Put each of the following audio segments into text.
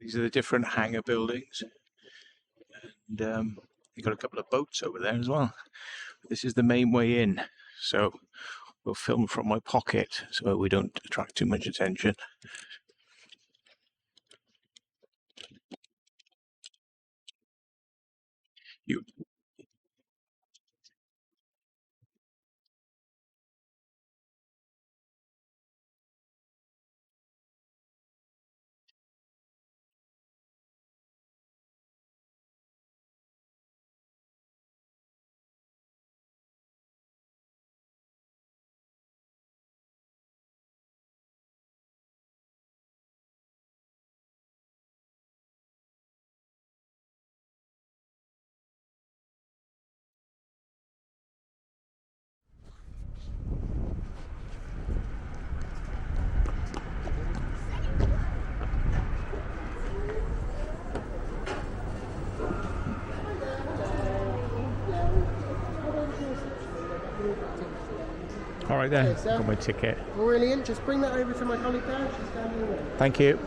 These are the different hangar buildings, and you've got a couple of boats over there as well. This is the main way in, so we'll film from my pocket so we don't attract too much attention. You all right there, Okay, got my ticket. Brilliant. Just bring that over to my colleague there. She's standing there. Thank you.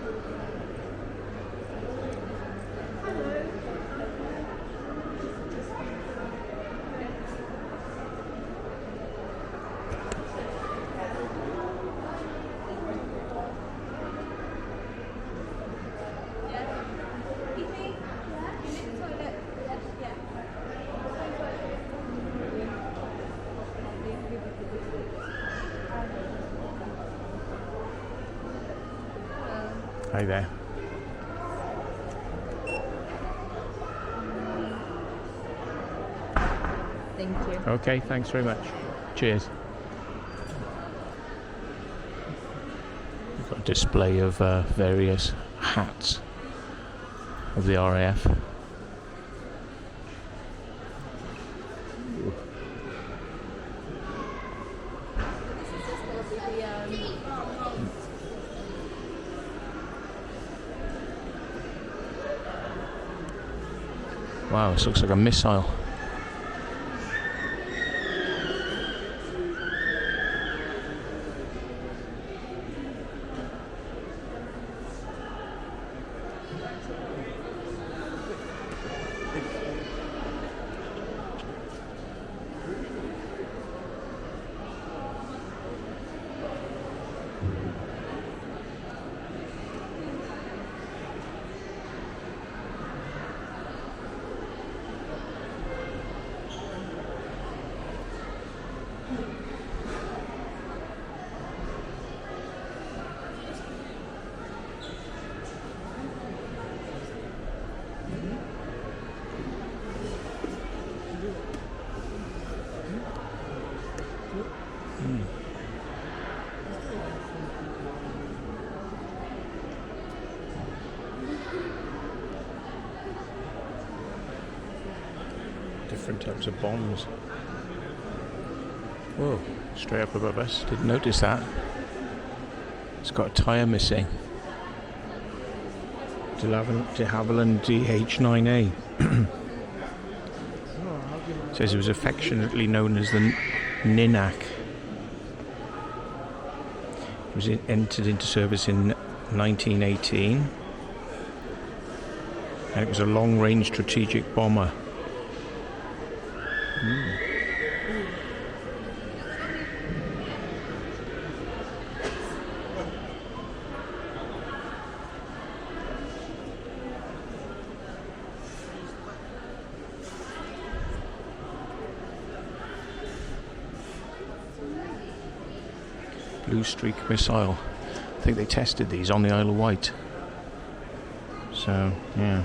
Hi there. Thank you. Okay, thanks very much. Cheers. We've got a display of various hats of the RAF. Wow, this looks like a missile. Different types of bombs. Whoa, straight up above us. Didn't notice that. It's got a tyre missing. De Havilland DH-9A. Says it was affectionately known as the Ninac. It was entered into service in 1918. And it was a long-range strategic bomber. Blue Streak missile. I think they tested these on the Isle of Wight. So, yeah.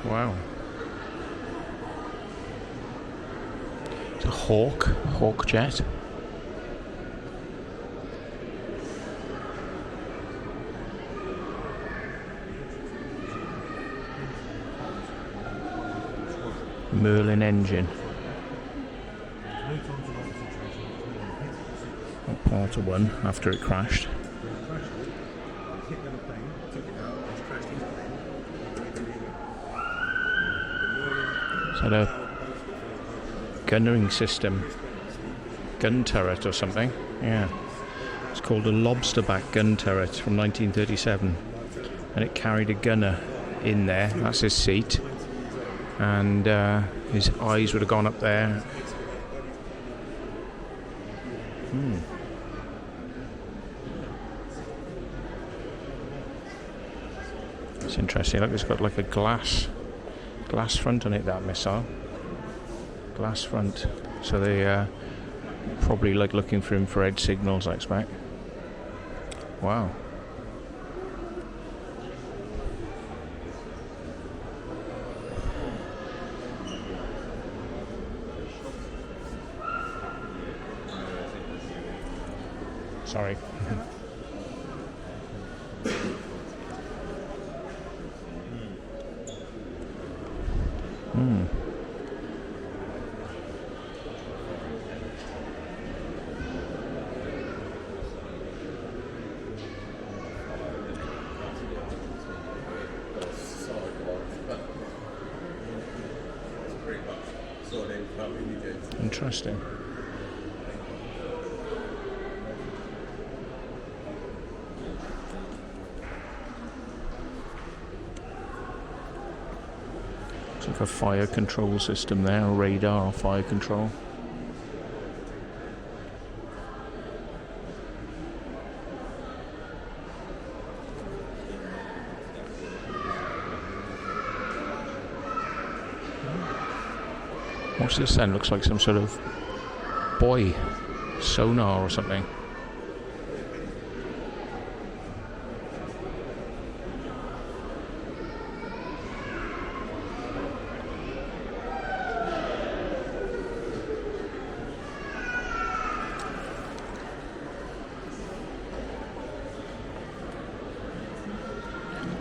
Wow. It's a Hawk jet. Merlin engine. Part of one after it crashed. Is that a gunnery system? Gun turret or something? Yeah. It's called a lobsterback gun turret from 1937. And it carried a gunner in there. That's his seat. And his eyes would have gone up there. It's interesting. Look, it's got like a glass front on it, that missile. Glass front. So they probably like looking for infrared signals, I expect. Wow. Sorry. Interesting. It's like a fire control system there, a radar fire control. What's this then? Looks like some sort of buoy sonar or something.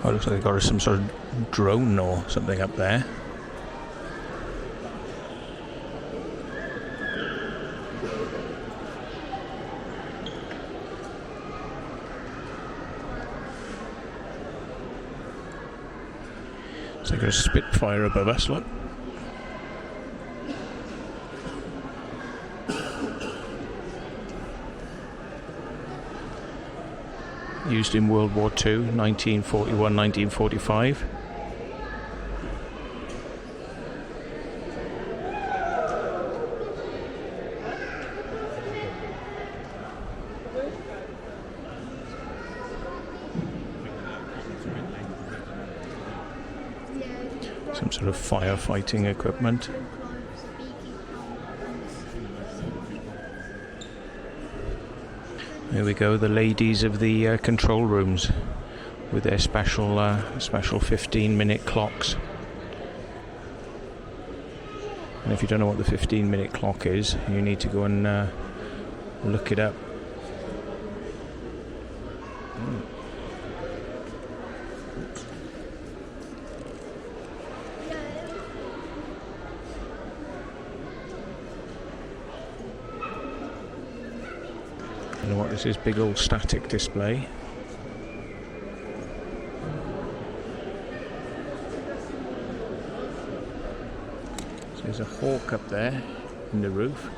Oh, it looks like they've got some sort of drone or something up there. It's like a Spitfire above us, look. Used in World War II, 1941, 1945. Some sort of firefighting equipment. There we go, the ladies of the control rooms with their special 15-minute clocks. And if you don't know what the 15-minute clock is, you need to go and look it up. What is this big old static display? So there's a hawk up there in the roof.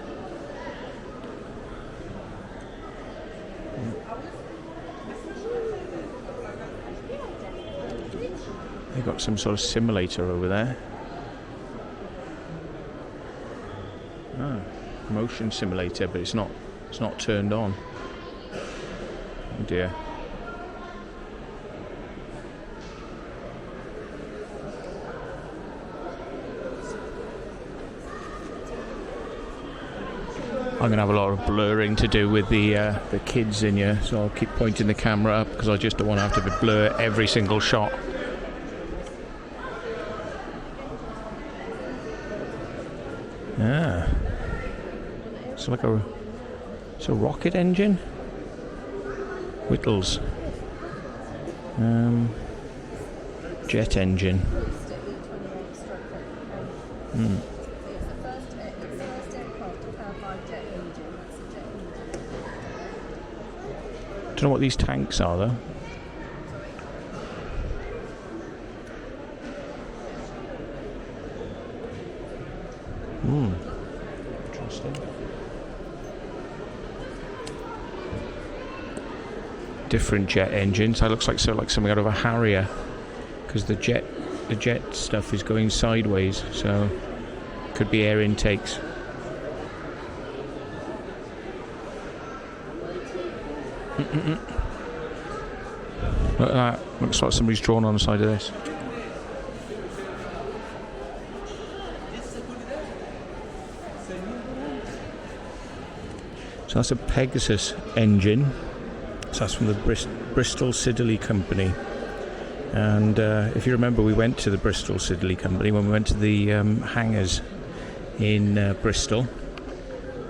They've got some sort of simulator over there. Ah, motion simulator, but it's not turned on. Oh dear. I'm going to have a lot of blurring to do with the kids in here, so I'll keep pointing the camera up because I just don't want to have to blur every single shot. Ah. It's like a rocket engine. Whittles. Jet engine. Don't know what these tanks are though. Interesting. Different jet engines. That looks like something out of a Harrier, because the jet stuff is going sideways, so could be air intakes. Look at that. Looks like somebody's drawn on the side of this. So that's a Pegasus engine. So that's from the Bristol Siddeley Company. And if you remember, we went to the Bristol Siddeley Company when we went to the hangars in Bristol.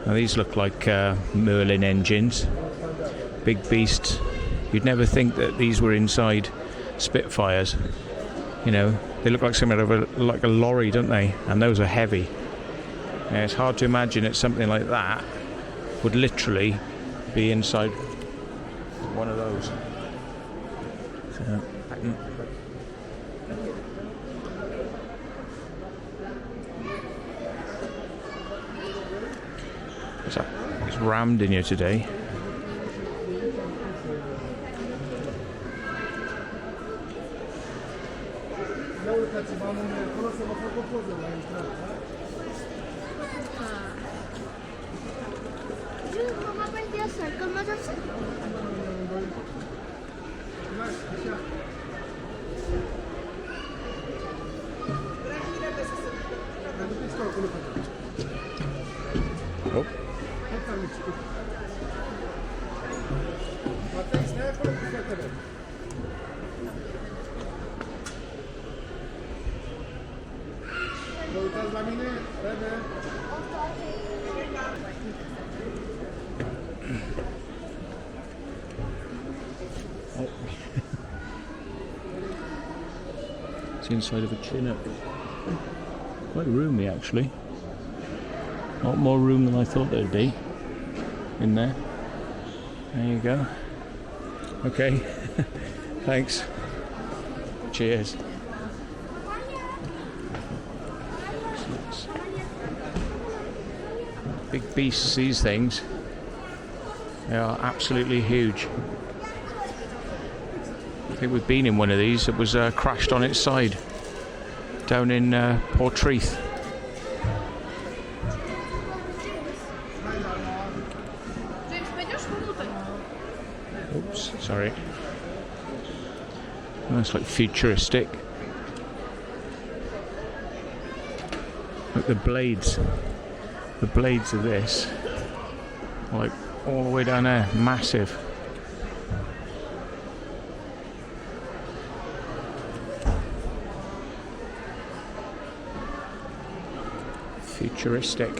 Now these look like Merlin engines. Big beasts. You'd never think that these were inside Spitfires. You know, they look like something out of like a lorry, don't they? And those are heavy. Yeah, it's hard to imagine that something like that would literally be inside one of those. So, it's rammed in here today. Oh. It's the inside of a Chinook. Quite roomy, actually. A lot more room than I thought there'd be in there. There you go. Okay. Thanks. Cheers. Big beasts, these things. They are absolutely huge. I think we've been in one of these that was crashed on its side down in Portreath. Oops, sorry. That's like futuristic. Look, the blades of this, like all the way down there, massive. Futuristic.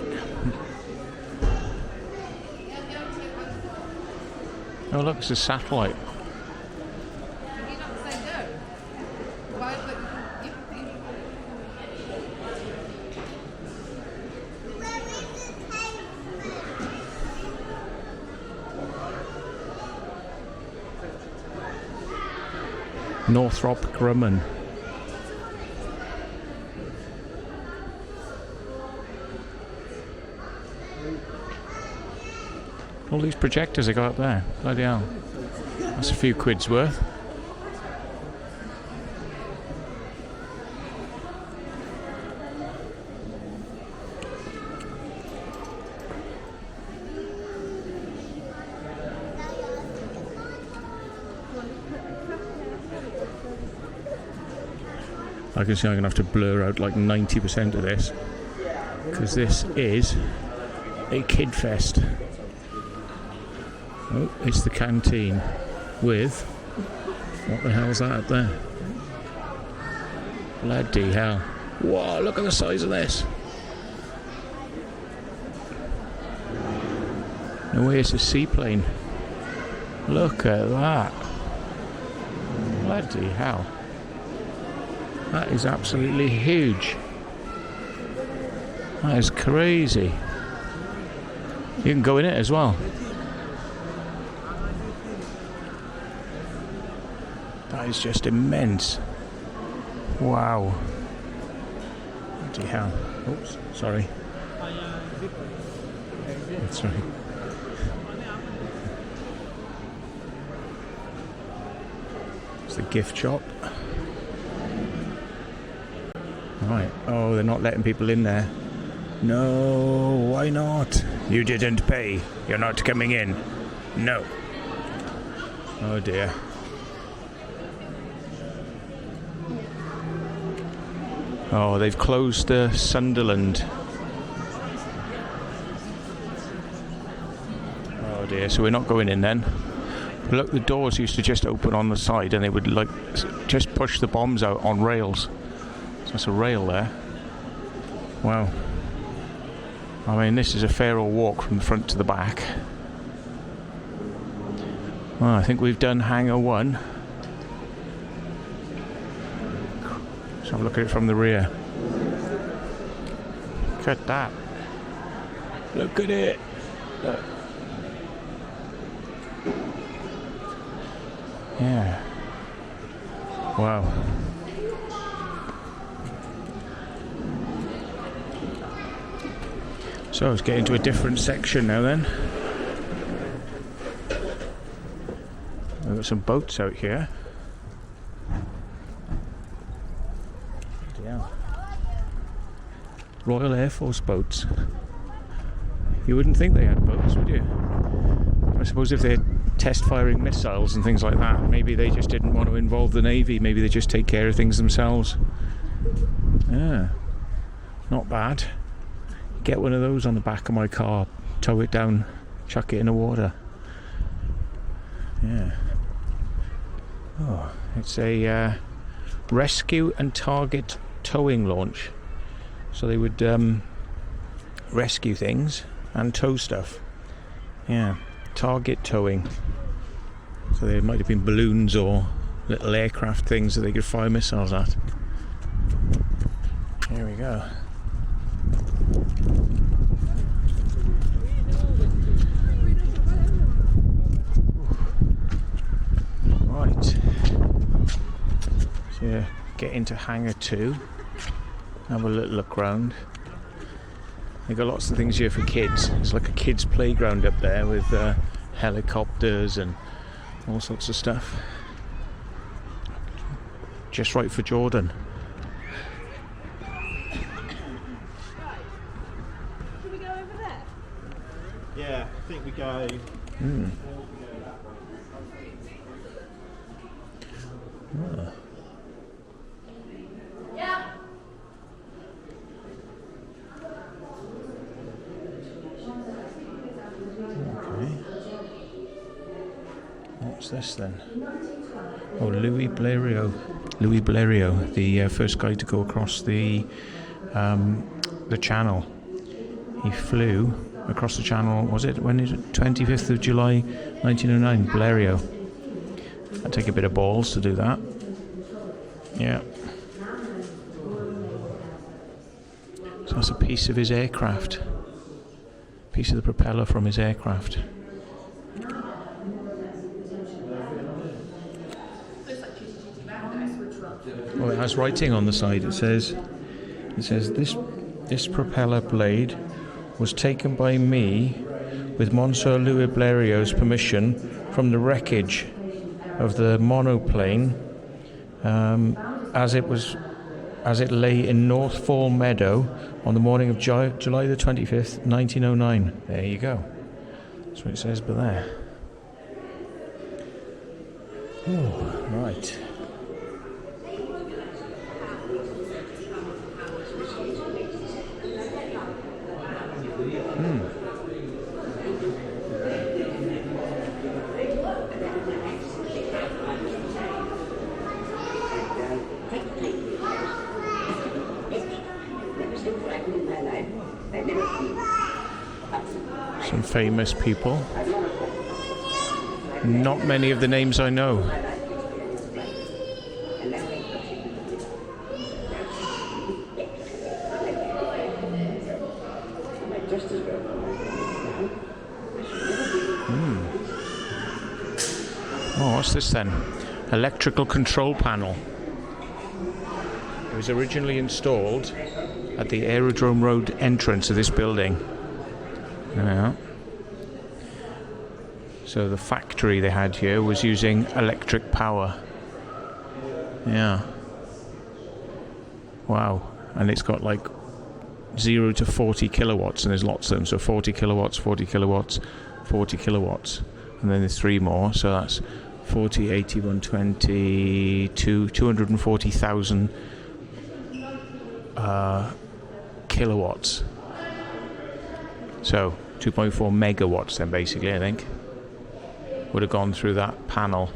Oh look, it's a satellite. Northrop Grumman. All these projectors I got up there. Bloody hell. That's a few quid's worth. I can see I'm going to have to blur out like 90% of this, because this is a kid fest. Oh, it's the canteen with, what the hell's that up there? Bloody hell. Whoa, look at the size of this. No way, it's a seaplane. Look at that. Bloody hell. That is absolutely huge. That is crazy. You can go in it as well. That is just immense. Wow. Bloody hell. Oops, sorry. That's right. It's the gift shop. Right. Oh, they're not letting people in there. No, why not? You didn't pay. You're not coming in. No. Oh dear. Oh, they've closed the Sunderland. Oh dear, so we're not going in then. But look, the doors used to just open on the side and they would like just push the bombs out on rails. So that's a rail there. Wow. I mean, this is a fair old walk from the front to the back. Well, I think we've done hangar 1. Let's have a look at it from the rear. Look at that. Look at it. Look. Yeah. Wow. So let's get into a different section now then. We've got some boats out here. Yeah. Royal Air Force boats. You wouldn't think they had boats, would you? I suppose if they're test firing missiles and things like that, maybe they just didn't want to involve the Navy. Maybe they just take care of things themselves. Yeah. Not bad. Get one of those on the back of my car, tow it down, chuck it in the water. Yeah. Oh, it's a rescue and target towing launch. So they would rescue things and tow stuff. Yeah, target towing. So there might have been balloons or little aircraft things that they could fire missiles at. Here we go. Right. So get into hangar 2. Have a little look round. They've got lots of things here for kids. It's like a kids' playground up there with helicopters and all sorts of stuff. Just right for Jordan. Should we go over there? Yeah, I think we go. Oh. Yeah. Okay. What's this then? Oh, Louis Blériot. Louis Blériot, the first guy to go across the Channel. He flew across the Channel. Was it 25th of July, 1909? Blériot. That'd take a bit of balls to do that. Yeah. So that's a piece of his aircraft. Piece of the propeller from his aircraft. Oh, it has writing on the side. It says this propeller blade was taken by me with Monsieur Louis Blériot's permission from the wreckage of the monoplane as it lay in North Fall Meadow on the morning of July the 25th, 1909. There you go. That's what it says by there. Oh, right. Some famous people. Not many of the names I know. Oh, what's this then? Electrical control panel. It was originally installed at the Aerodrome Road entrance of this building. Yeah. So the factory they had here was using electric power. Yeah. Wow. And it's got like 0 to 40 kilowatts, and there's lots of them. So 40 kilowatts, 40 kilowatts, 40 kilowatts. And then there's 3 more. So that's 40, 80, 120, 240,000 kilowatts. So 2.4 megawatts then, basically, I think, would have gone through that panel.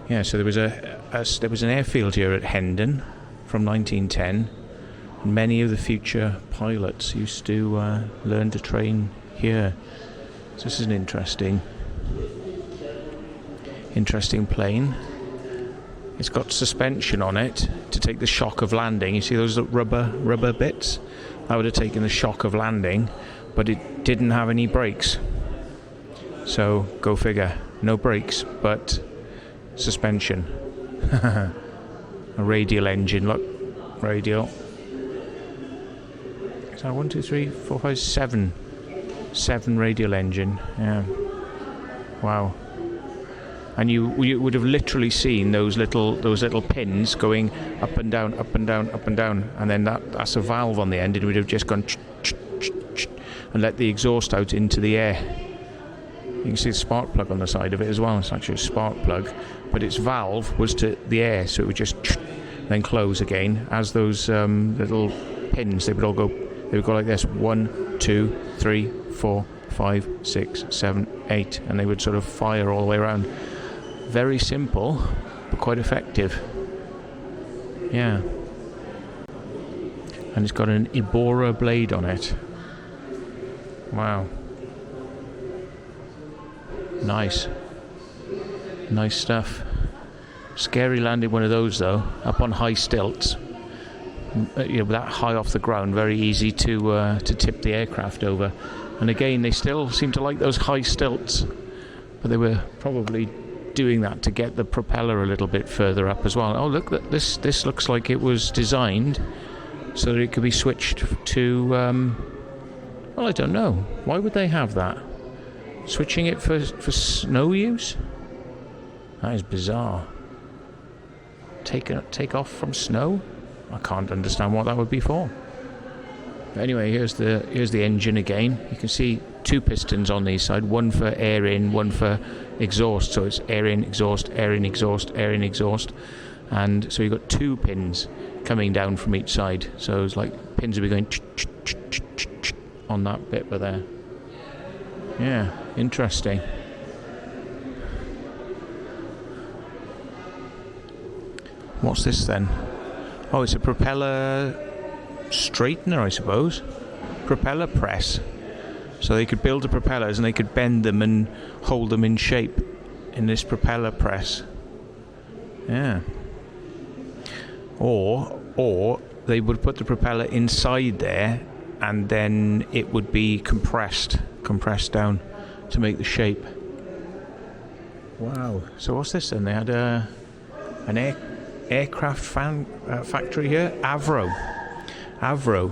Yeah, so there was an airfield here at Hendon from 1910. And many of the future pilots used to learn to train here. So this is an interesting plane. It's got suspension on it to take the shock of landing. You see those rubber bits? That would have taken the shock of landing, but it didn't have any brakes. So go figure. No brakes, but suspension. A radial engine. Look, radial. Is that 1, 2, 3, 4, 5, 7? 7 radial engine. Yeah. Wow. And you would have literally seen those little pins going up and down, up and down, up and down, and then that's a valve on the end, and it would have just gone and let the exhaust out into the air. You can see the spark plug on the side of it as well. It's actually a spark plug, but its valve was to the air, so it would just then close again. As those little pins, they would go like this: 1, 2, 3, 4, 5, 6, 7, 8, and they would sort of fire all the way around. Very simple, but quite effective. Yeah. And it's got an Ibora blade on it. Wow. Nice. Nice stuff. Scary landing one of those though, up on high stilts. That high off the ground, very easy to tip the aircraft over. And again, they still seem to like those high stilts, but they were probably doing that to get the propeller a little bit further up as well. Oh look, this looks like it was designed so that it could be switched to well, I don't know, why would they have that? Switching it for snow use? That is bizarre. Take off from snow? I can't understand what that would be for. But anyway, here's the engine again. You can see 2 pistons on these side, one for air in, one for exhaust. So it's air in, exhaust, air in, exhaust, air in, exhaust. And so you've got 2 pins coming down from each side. So it's like pins will be going on that bit there. Yeah, interesting. What's this then? Oh, it's a propeller straightener, I suppose. Propeller press. So they could build the propellers and they could bend them and hold them in shape in this propeller press. Yeah. Or they would put the propeller inside there and then it would be compressed down to make the shape. Wow. So what's this then? They had an aircraft factory here, Avro.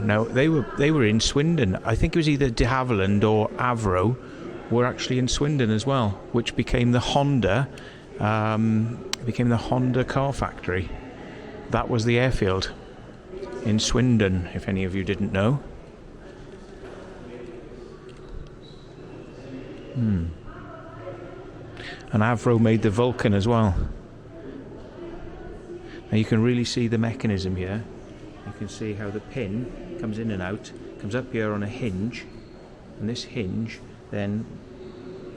Now they were in Swindon. I think it was either de Havilland or Avro were actually in Swindon as well, which became the Honda car factory. That was the airfield in Swindon, if any of you didn't know. And Avro made the Vulcan as well. Now you can really see the mechanism here. You can see how the pin comes in and out, comes up here on a hinge, and this hinge then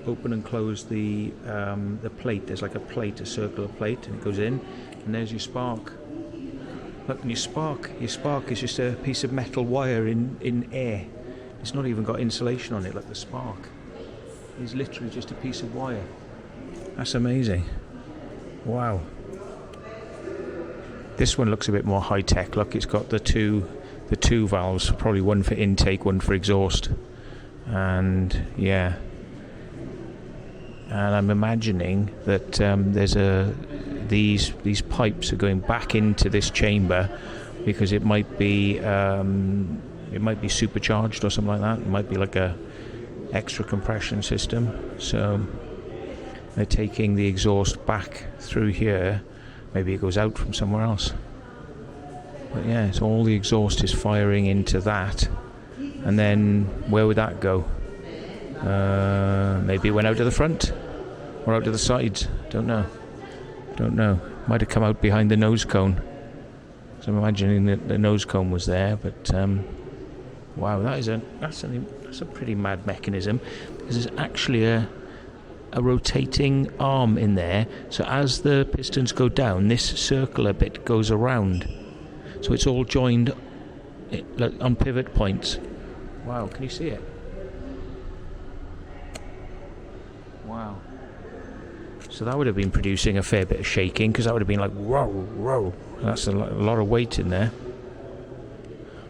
open and close the plate. There's like a plate, a circular plate, and it goes in, and there's your spark. Look, and your spark is just a piece of metal wire in air. It's not even got insulation on it. Like the spark is literally just a piece of wire. That's amazing. Wow. This one looks a bit more high tech. Look, it's got the two valves, probably one for intake, one for exhaust, and yeah. And I'm imagining that there's these pipes are going back into this chamber because it might be supercharged or something like that. It might be like a extra compression system. So they're taking the exhaust back through here. Maybe it goes out from somewhere else. But yeah, so all the exhaust is firing into that. And then where would that go? Maybe it went out to the front or out to the sides. Don't know. Might have come out behind the nose cone. So I'm imagining that the nose cone was there. But wow, that's a pretty mad mechanism, because there's actually a rotating arm in there. So as the pistons go down, this circular bit goes around. So it's all joined on pivot points. Wow, can you see it? Wow. So that would have been producing a fair bit of shaking, because that would have been like, whoa. That's a lot of weight in there.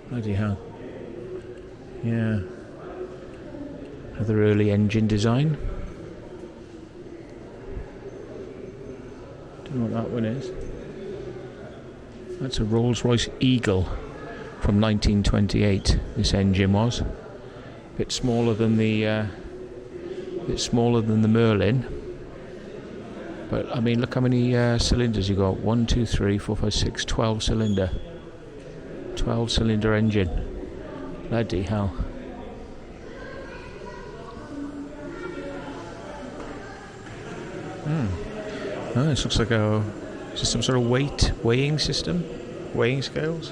Bloody hell. Yeah. Another early engine design. Don't know what that one is. That's a Rolls-Royce Eagle from 1928. This engine was a bit smaller than the Merlin. But I mean, look how many cylinders you got. 1, 2, 3, 4, 5, 6, 12 cylinder. 12 cylinder engine. Bloody hell. Oh, this looks like is this some sort of weighing system? Weighing scales?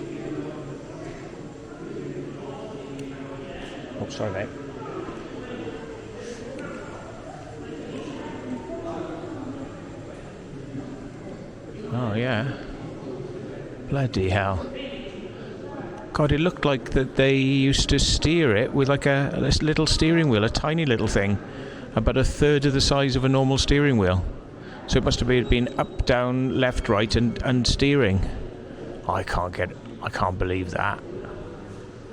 Oh, sorry mate. Oh yeah. Bloody hell. God, it looked like that they used to steer it with like this little steering wheel, a tiny little thing, about a third of the size of a normal steering wheel. So it must have been up, down, left, right, and steering. I can't believe that.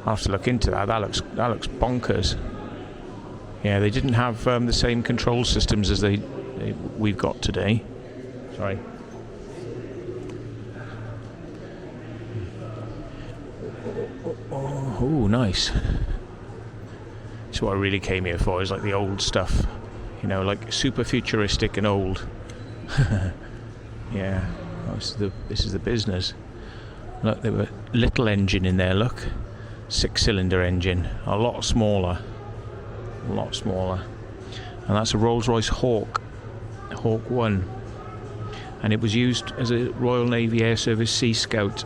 I'll have to look into that. That looks bonkers. Yeah, they didn't have the same control systems as we've got today. Sorry. Oh, nice. That's what I really came here for, is like the old stuff. You know, like super futuristic and old. Yeah, this is the business. Look, there were little engine in there, look. 6-cylinder engine, a lot smaller. And that's a Rolls-Royce Hawk 1. And it was used as a Royal Navy Air Service Sea Scout.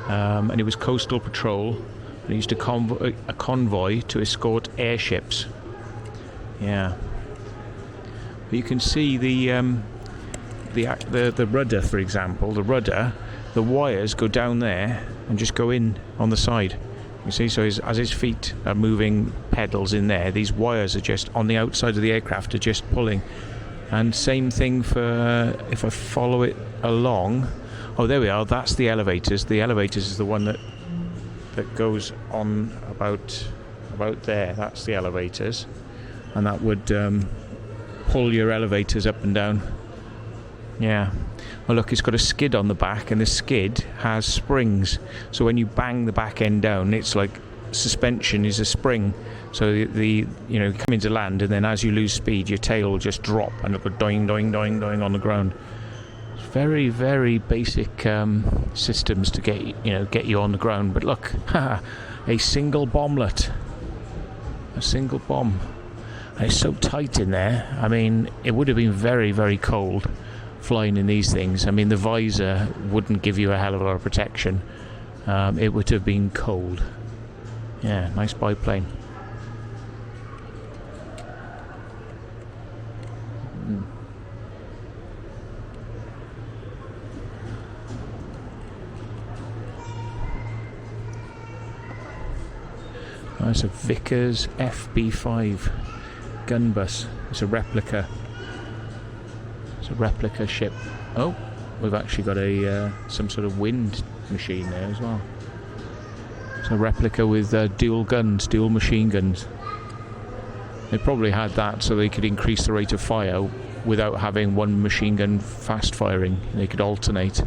And it was coastal patrol. And it used a convoy to escort airships. Yeah. But you can see the rudder, for example. The wires go down there and just go in on the side. You see, so as his feet are moving pedals in there, these wires are just on the outside of the aircraft are just pulling. And same thing for if I follow it along. Oh, there we are. That's the elevators. The elevators is the one that goes on about there. That's the elevators, and that would pull your elevators up and down. Yeah. Well, look, it's got a skid on the back, and the skid has springs. So when you bang the back end down, it's like suspension is a spring. So you come into land, and then as you lose speed, your tail will just drop and it'll go doing, doing, doing, doing on the ground. It's very, very basic systems to get you on the ground. But look, a single bomblet, a single bomb. And it's so tight in there. I mean, it would have been very, very cold flying in these things. I mean, the visor wouldn't give you a hell of a lot of protection. It would have been cold. Yeah, nice biplane. It's a Vickers FB5 gun bus. It's a replica. It's a replica ship. Oh, we've actually got some sort of wind machine there as well. It's a replica with dual machine guns. They probably had that so they could increase the rate of fire without having one machine gun fast firing. They could alternate.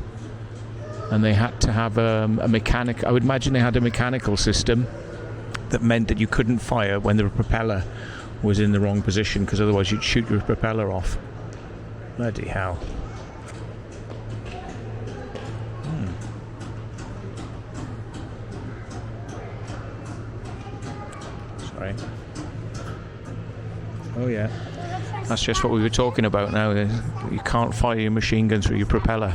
And they had to have a mechanic. I would imagine they had a mechanical system that meant that you couldn't fire when the propeller was in the wrong position, because otherwise you'd shoot your propeller off. Bloody hell. Sorry. Oh yeah. That's just what we were talking about now. You can't fire your machine gun through your propeller.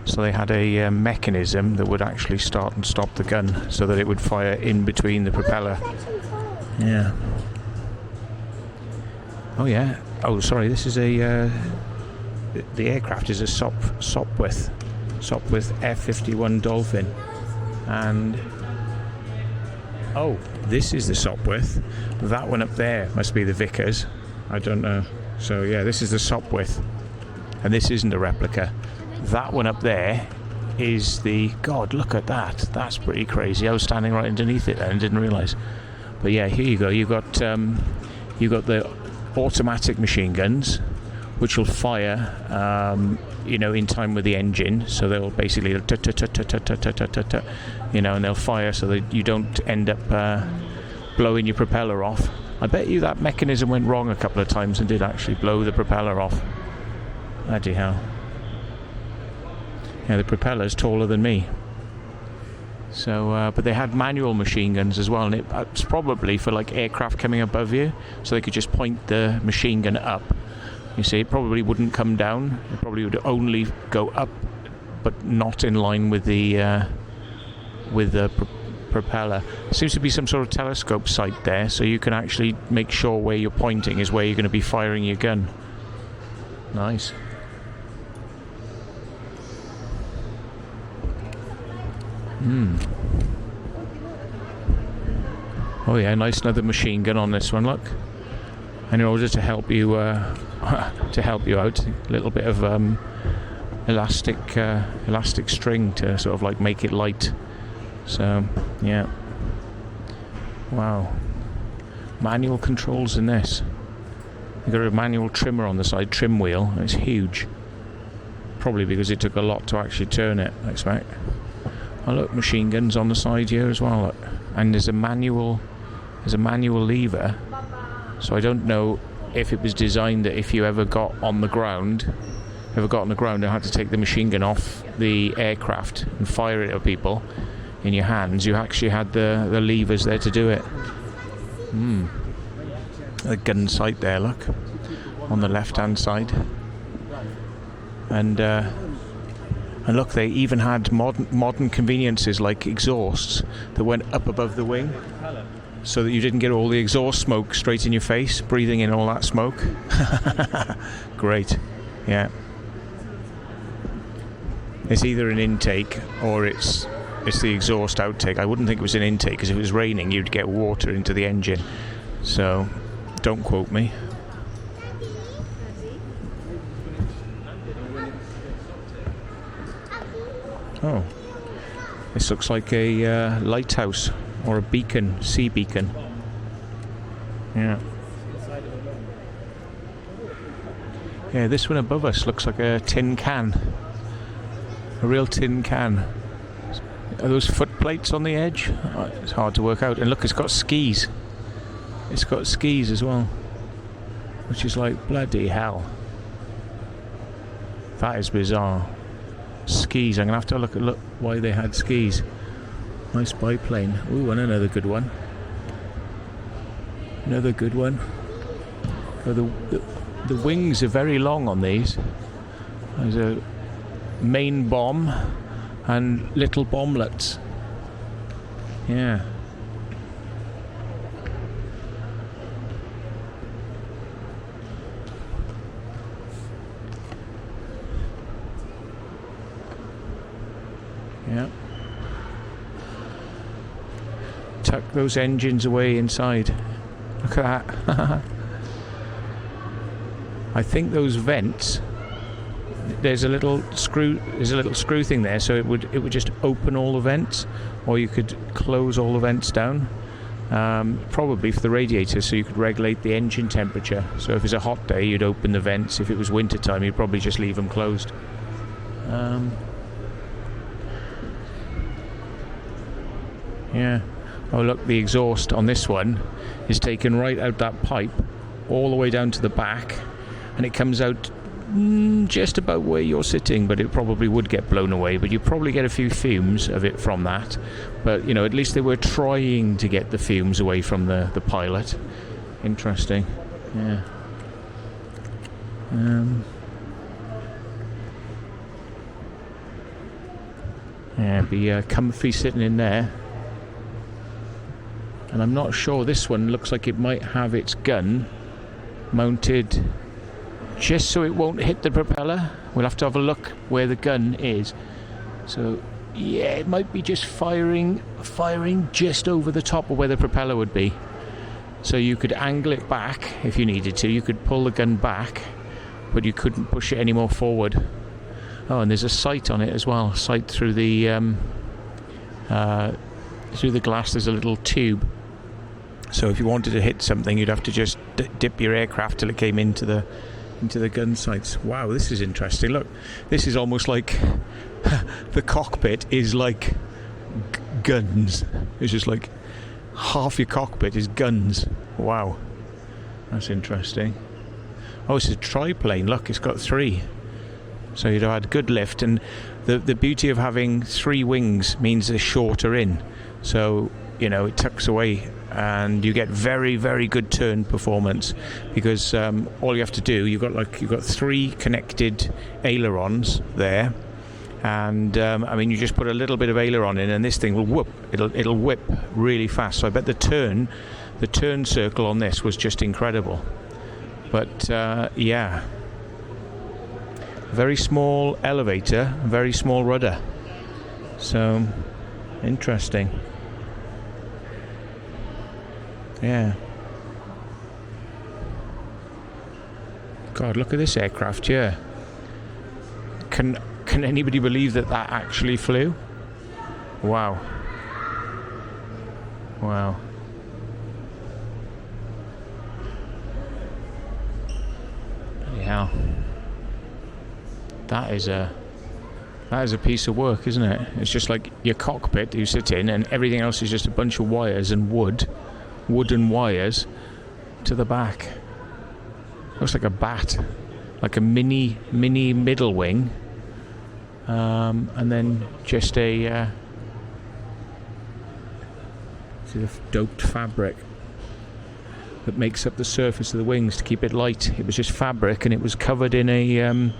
So they had a mechanism that would actually start and stop the gun so that it would fire in between the propeller. Yeah. Oh yeah. Oh, sorry. This is a the aircraft is a Sopwith F-51 Dolphin, and oh, this is the Sopwith. That one up there must be the Vickers. I don't know. So yeah, this is the Sopwith, and this isn't a replica. That one up there is the... God, look at that. That's pretty crazy. I was standing right underneath it and didn't realise. But yeah, here you go. You got the automatic machine guns, which will fire, in time with the engine. So they'll basically, and they'll fire so that you don't end up blowing your propeller off. I bet you that mechanism went wrong a couple of times and did actually blow the propeller off. Bloody hell. Yeah, the propeller's taller than me. So, but they had manual machine guns as well, and it's probably for like aircraft coming above you, so they could just point the machine gun up. You see, it probably wouldn't come down. It probably would only go up, but not in line with the propeller. There seems to be some sort of telescope sight there, so you can actually make sure where you're pointing is where you're going to be firing your gun. Nice. Oh yeah, nice another machine gun on this one. Look, and in order to help you out, a little bit of elastic string to sort of like make it light. So yeah, wow, manual controls in this. You've got a manual trimmer on the side, trim wheel, and it's huge. Probably because it took a lot to actually turn it, I expect. Oh look, machine guns on the side here as well, look. And there's a manual lever. So I don't know if it was designed that if you ever got on the ground and had to take the machine gun off the aircraft and fire it at people in your hands, you actually had the levers there to do it. The gun sight there, look, on the left hand side. And look, they even had modern conveniences like exhausts that went up above the wing, so that you didn't get all the exhaust smoke straight in your face, breathing in all that smoke. Great, yeah. It's either an intake or it's the exhaust outtake. I wouldn't think it was an intake, because if it was raining, you'd get water into the engine. So, don't quote me. Oh, this looks like a lighthouse or a beacon, sea beacon. Yeah. Yeah, this one above us looks like a tin can. A real tin can. Are those foot plates on the edge? Oh, it's hard to work out. And look, it's got skis. It's got skis as well, which is like bloody hell. That is bizarre. Skis. I'm gonna have to look why they had skis. Nice biplane. Ooh, and another good one. Another good one. Oh, the wings are very long on these. There's a main bomb and little bomblets. Yeah. Yeah. Tuck those engines away inside. Look at that. I think those vents, there's a little screw thing there, so it would just open all the vents, or you could close all the vents down. Probably for the radiator, so you could regulate the engine temperature. So if it's a hot day, you'd open the vents. If it was winter time, you'd probably just leave them closed. Yeah. Oh look, the exhaust on this one is taken right out that pipe, all the way down to the back, and it comes out just about where you're sitting, but it probably would get blown away, but you probably get a few fumes of it from that. But you know, at least they were trying to get the fumes away from the pilot. Interesting. Yeah. Yeah, be comfy sitting in there. And I'm not sure, this one looks like it might have its gun mounted just so it won't hit the propeller. We'll have to have a look where the gun is. So yeah, it might be just firing just over the top of where the propeller would be. So you could angle it back if you needed to. You could pull the gun back, but you couldn't push it any more forward. Oh, and there's a sight on it as well. Sight through the glass. There's a little tube. So if you wanted to hit something, you'd have to just dip your aircraft till it came into the gun sights. Wow, this is interesting. Look, this is almost like the cockpit is like guns. It's just like half your cockpit is guns. Wow, that's interesting. Oh, it's a triplane. Look, it's got 3. So you'd have had good lift, and the beauty of having 3 wings means they're shorter in. So you know, it tucks away, and you get very, very good turn performance, because all you have to do, you've got 3 connected ailerons there, and I mean, you just put a little bit of aileron in, and this thing will whoop. It'll whip really fast. So I bet the turn circle on this was just incredible. But yeah, very small elevator, very small rudder. So interesting. Yeah. God, look at this aircraft here. Can anybody believe that actually flew? Wow. Wow. Yeah. That is a piece of work, isn't it? It's just like your cockpit you sit in, and everything else is just a bunch of wires and wooden wires to the back. Looks like a bat, like a mini middle wing, and then just a doped fabric that makes up the surface of the wings to keep it light. It was just fabric, and it was covered in a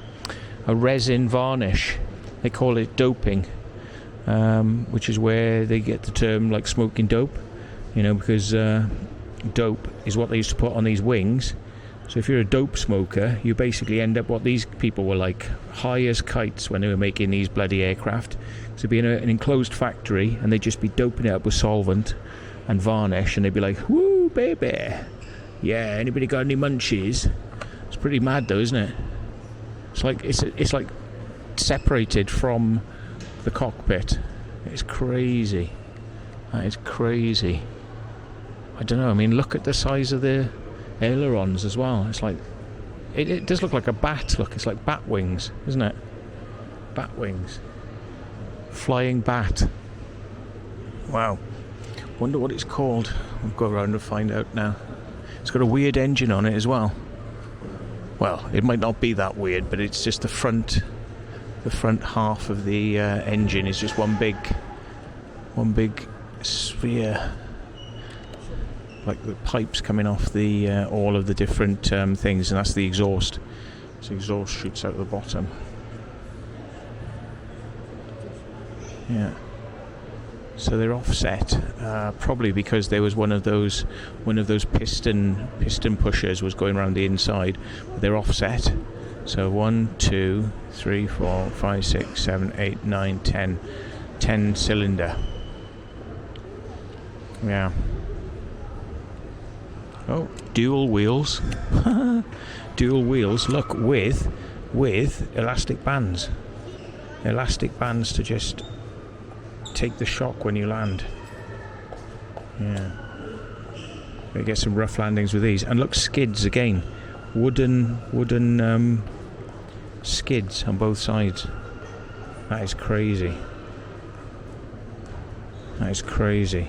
resin varnish. They call it doping, which is where they get the term like smoking dope. You know, because dope is what they used to put on these wings. So if you're a dope smoker, you basically end up what these people were like, high as kites when they were making these bloody aircraft. So be in an enclosed factory, and they'd just be doping it up with solvent and varnish, and they'd be like, "Woo, baby, yeah, anybody got any munchies?" It's pretty mad though, isn't it? It's like separated from the cockpit. It's crazy. That is crazy. I don't know, I mean, look at the size of the ailerons as well. It's like, it does look like a bat. Look, it's like bat wings, isn't it? Bat wings. Flying bat. Wow. Wonder what it's called. We'll go around and find out now. It's got a weird engine on it as well. Well, it might not be that weird, but it's just the front half of the engine is just one big sphere, like the pipes coming off the all of the different things, and that's the exhaust. So exhaust shoots out the bottom. Yeah. So they're offset, probably because there was one of those piston pushers was going around the inside. But they're offset. So 1, 2, 3, 4, 5, 6, 7, 8, 9, 10 cylinder. Yeah. Oh, dual wheels. Dual wheels. Look, with elastic bands. Elastic bands to just take the shock when you land. Yeah. We get some rough landings with these. And look, skids again. Wooden skids on both sides. That is crazy. That is crazy.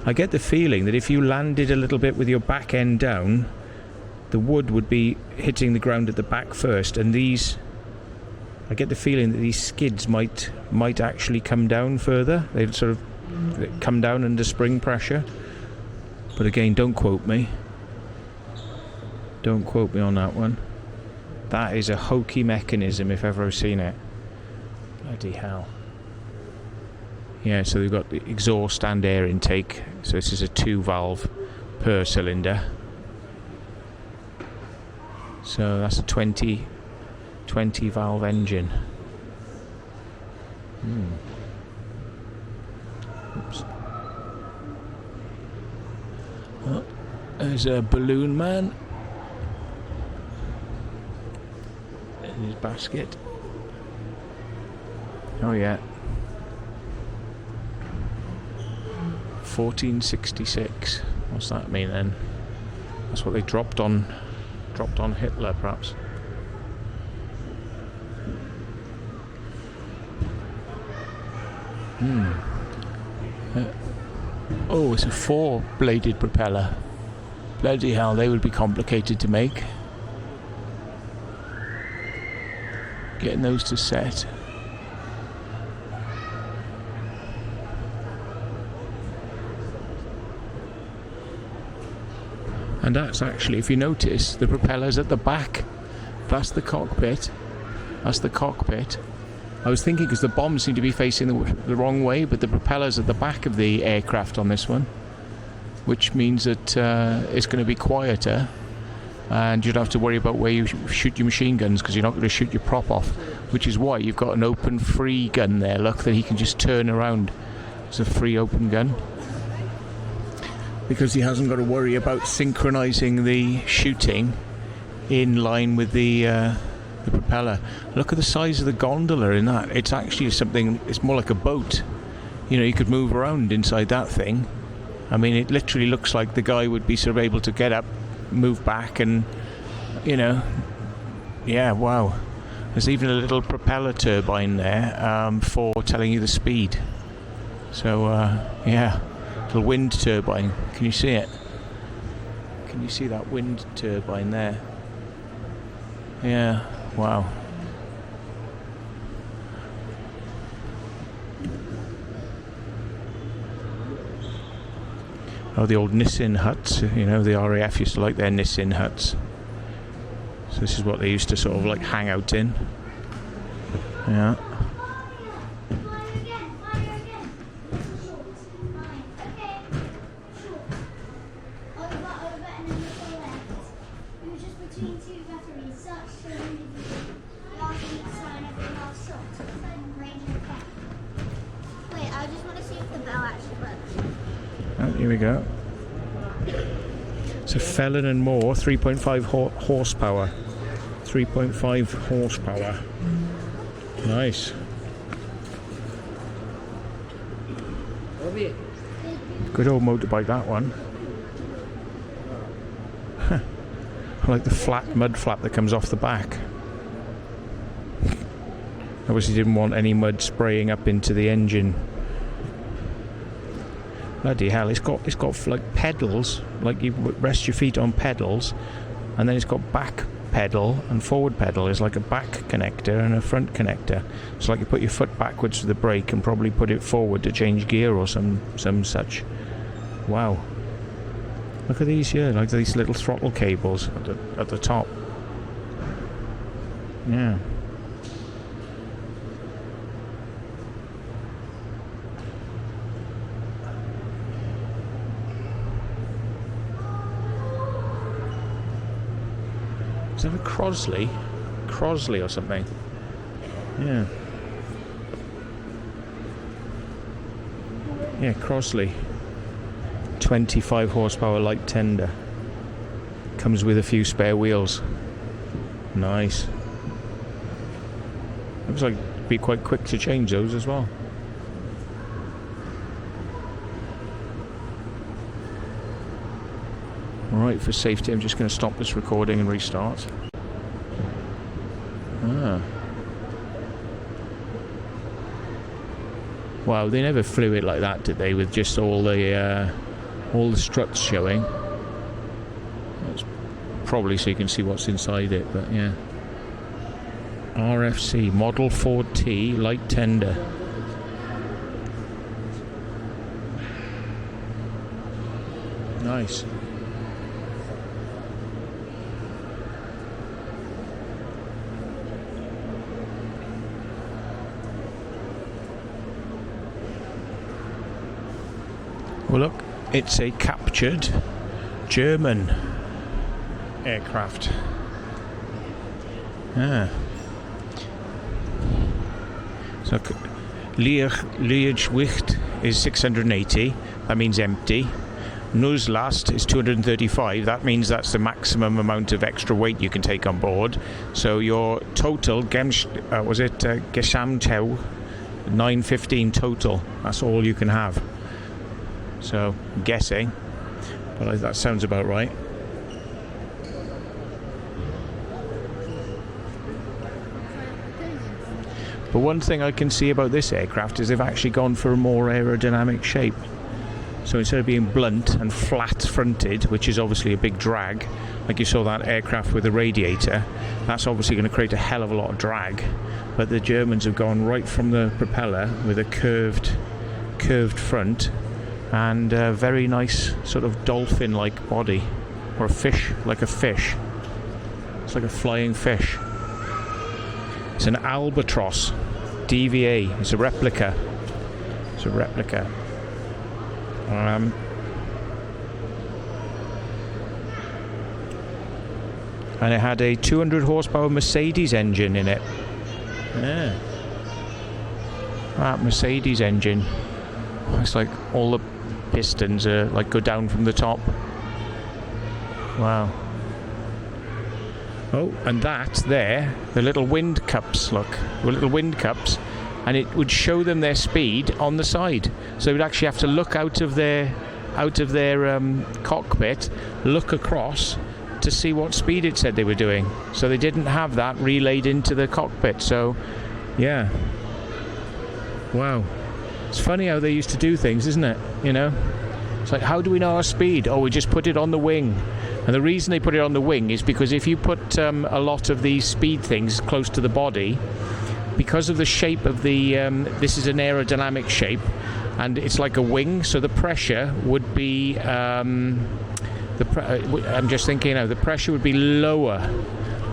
I get the feeling that if you landed a little bit with your back end down, the wood would be hitting the ground at the back first, and these, I get the feeling that these skids might actually come down further. They'd sort of come down under spring pressure. But again, don't quote me. Don't quote me on that one. That is a hokey mechanism if ever I've seen it. Bloody hell. Yeah, so we've got the exhaust and air intake. So this is a 2-valve per cylinder. So that's a 20 valve engine. Oops. Oh, there's a balloon man in his basket. Oh yeah. 1466. What's that mean then? That's what they dropped on Hitler, perhaps. Oh, it's a 4-bladed propeller. Bloody hell, they would be complicated to make. Getting those to set. And that's actually, if you notice, the propellers at the back. That's the cockpit. That's the cockpit. I was thinking because the bombs seem to be facing the wrong way, but the propellers at the back of the aircraft on this one, which means that it's going to be quieter, and you don't have to worry about where you shoot your machine guns, because you're not going to shoot your prop off, which is why you've got an open free gun there. Look, that he can just turn around. It's a free open gun, because he hasn't got to worry about synchronizing the shooting in line with the propeller. Look at the size of the gondola in that. It's actually something, it's more like a boat. You know, you could move around inside that thing. I mean, it literally looks like the guy would be sort of able to get up, move back, and, you know, yeah, wow. There's even a little propeller turbine there for telling you the speed. So, yeah, little wind turbine. Can you see it? Can you see that wind turbine there? Yeah. Wow. Oh, the old Nissin huts. You know, the RAF used to like their Nissin huts. So this is what they used to sort of like hang out in. Yeah. Here we go. So Felon and Moore, 3.5 horsepower. 3.5 horsepower. Nice. Good old motorbike, that one. I like the flat mud flap that comes off the back. Obviously didn't want any mud spraying up into the engine. Bloody hell, it's got like pedals, like you rest your feet on pedals, and then it's got back pedal and forward pedal. It's like a back connector and a front connector. It's like you put your foot backwards for the brake and probably put it forward to change gear or some such. Wow. Look at these here, like these little throttle cables at the top. Yeah. Is that a Crosley? Crosley or something? Yeah. Yeah, Crosley. 25 horsepower light tender. Comes with a few spare wheels. Nice. Looks like it'd be quite quick to change those as well. Right, for safety, I'm just going to stop this recording and restart. Wow, they never flew it like that, did they? With just all the struts showing. That's probably so you can see what's inside it, but yeah. RFC Model 4T light tender. Nice. Well, look, it's a captured German aircraft. So, Leergewicht is 680. That means empty. Nuzlast is 235. That means that's the maximum amount of extra weight you can take on board. So your total, Gesamtau, 915 total. That's all you can have. So, I'm guessing, but that sounds about right. But one thing I can see about this aircraft is they've actually gone for a more aerodynamic shape. So instead of being blunt and flat-fronted, which is obviously a big drag, like you saw that aircraft with the radiator, that's obviously going to create a hell of a lot of drag. But the Germans have gone right from the propeller with a curved front and a very nice sort of dolphin-like body, or a fish, like a fish. It's like a flying fish. It's an Albatross DVA. It's a replica. And it had a 200 horsepower Mercedes engine in it. Yeah. That Mercedes engine. It's like all the pistons are like go down from the top. Wow. Oh, and that there, the little wind cups, look, the little wind cups, and it would show them their speed on the side. So they would actually have to look out of their cockpit, look across to see what speed it said they were doing. So they didn't have that relayed into the cockpit. So, yeah. Wow. It's funny how they used to do things, isn't it? You know? It's like, how do we know our speed? Oh, we just put it on the wing. And the reason they put it on the wing is because if you put a lot of these speed things close to the body, because of the shape of the, this is an aerodynamic shape, and it's like a wing, so the pressure would be, I'm just thinking now, the pressure would be lower,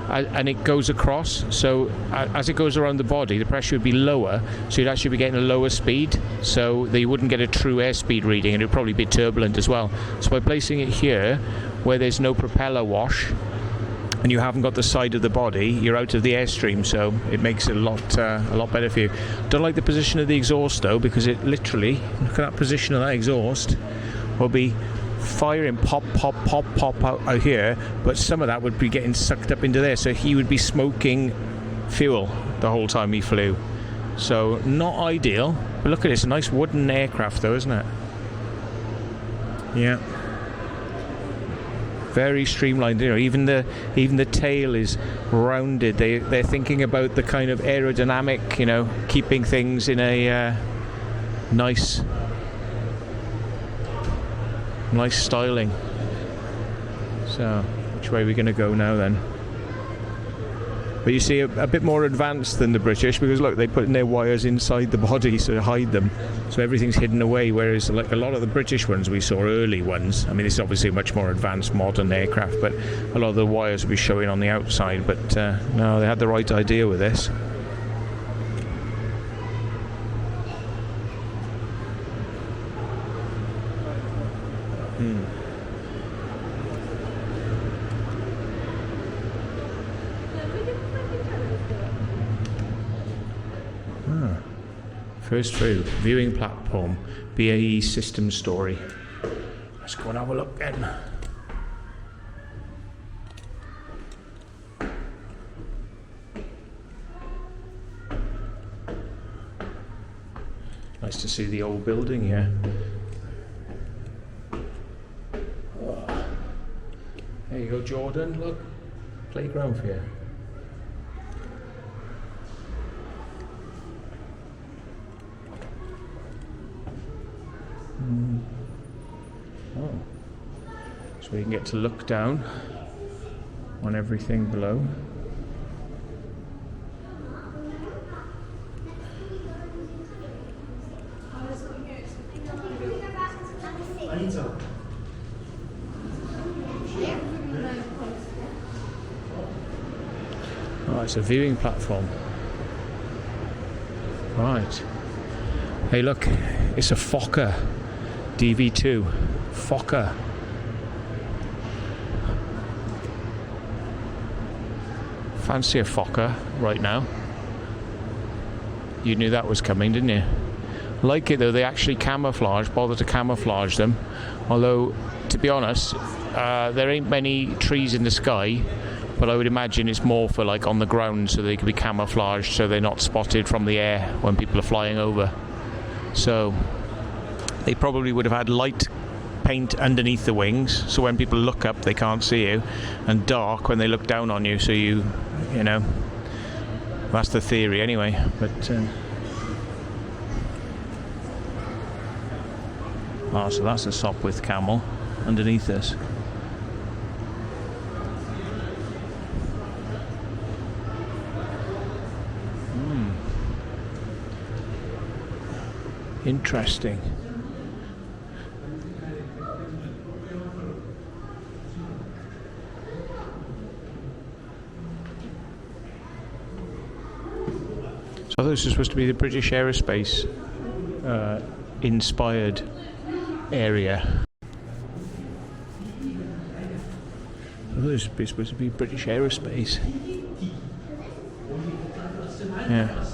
and it goes across, so as it goes around the body, the pressure would be lower, so you'd actually be getting a lower speed, so they wouldn't get a true airspeed reading, and it would probably be turbulent as well. So by placing it here, where there's no propeller wash, and you haven't got the side of the body, you're out of the airstream, so it makes it a lot better for you. Don't like the position of the exhaust though, because it literally, look at that position of that exhaust, will be firing pop out here, but some of that would be getting sucked up into there, so he would be smoking fuel the whole time he flew. So not ideal, but look at this, a nice wooden aircraft though, isn't it? Yeah. Very streamlined, you know, even the tail is rounded. They're thinking about the kind of aerodynamic, you know, keeping things in a nice styling. So, which way are we going to go now then? But you see, a bit more advanced than the British, because look, they put in their wires inside the body to hide them, so everything's hidden away, whereas like a lot of the British ones we saw, early ones, I mean it's obviously a much more advanced modern aircraft, but a lot of the wires will be showing on the outside, but no, they had the right idea with this. First through, viewing platform, BAE system story. Let's go and have a look then. Nice to see the old building here. There you go, Jordan. Look, playground for you. Oh, so we can get to look down on everything below. Oh, it's a viewing platform. Right. Hey, look, it's a Fokker DV2. Fokker. Fancy a Fokker right now. You knew that was coming, didn't you? Like it though, they actually bother to camouflage them. Although, to be honest, there ain't many trees in the sky, but I would imagine it's more for like on the ground so they can be camouflaged so they're not spotted from the air when people are flying over. So they probably would have had light paint underneath the wings so when people look up they can't see you, and dark when they look down on you so you know, that's the theory anyway. But so that's a Sopwith Camel underneath us. Interesting. So this is supposed to be the British Aerospace inspired area. Oh, this is supposed to be British Aerospace. Yeah.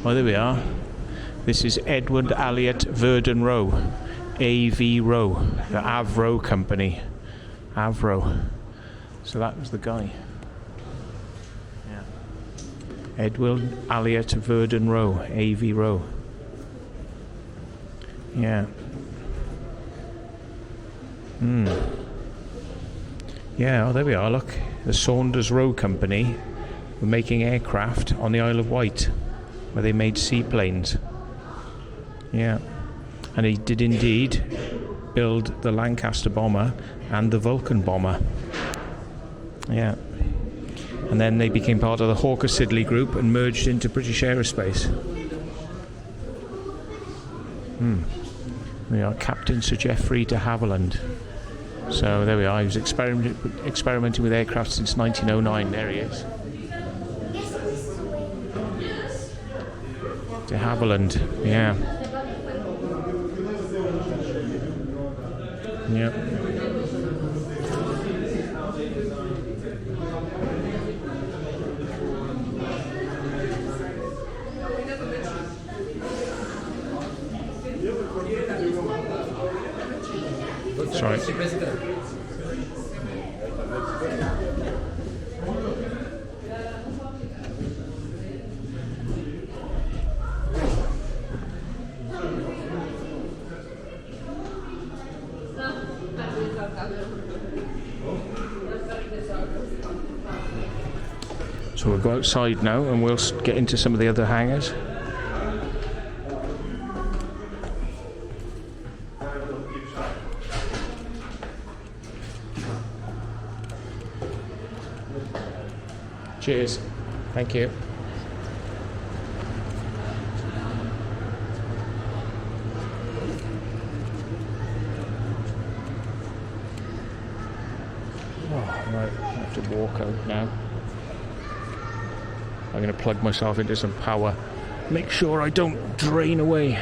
Oh, there we are. This is Edward Elliot Verdon Row, AV Row, the Avro company. Avro. So that was the guy. Yeah. Edward Elliot Verdon Row, AV Row. Yeah. Yeah, oh, there we are, look. The Saunders Row Company were making aircraft on the Isle of Wight, where they made seaplanes. Yeah, and he did indeed build the Lancaster bomber and the Vulcan bomber. Yeah, and then they became part of the Hawker Siddeley group and merged into British Aerospace. We are Captain Sir Geoffrey de Havilland. So there we are. He was experimenting with aircraft since 1909. There he is. De Havilland. Yeah. Yep. Sorry. So we'll go outside now and we'll get into some of the other hangars. Cheers. Thank you. Right, I have to walk out now. I'm going to plug myself into some power. Make sure I don't drain away.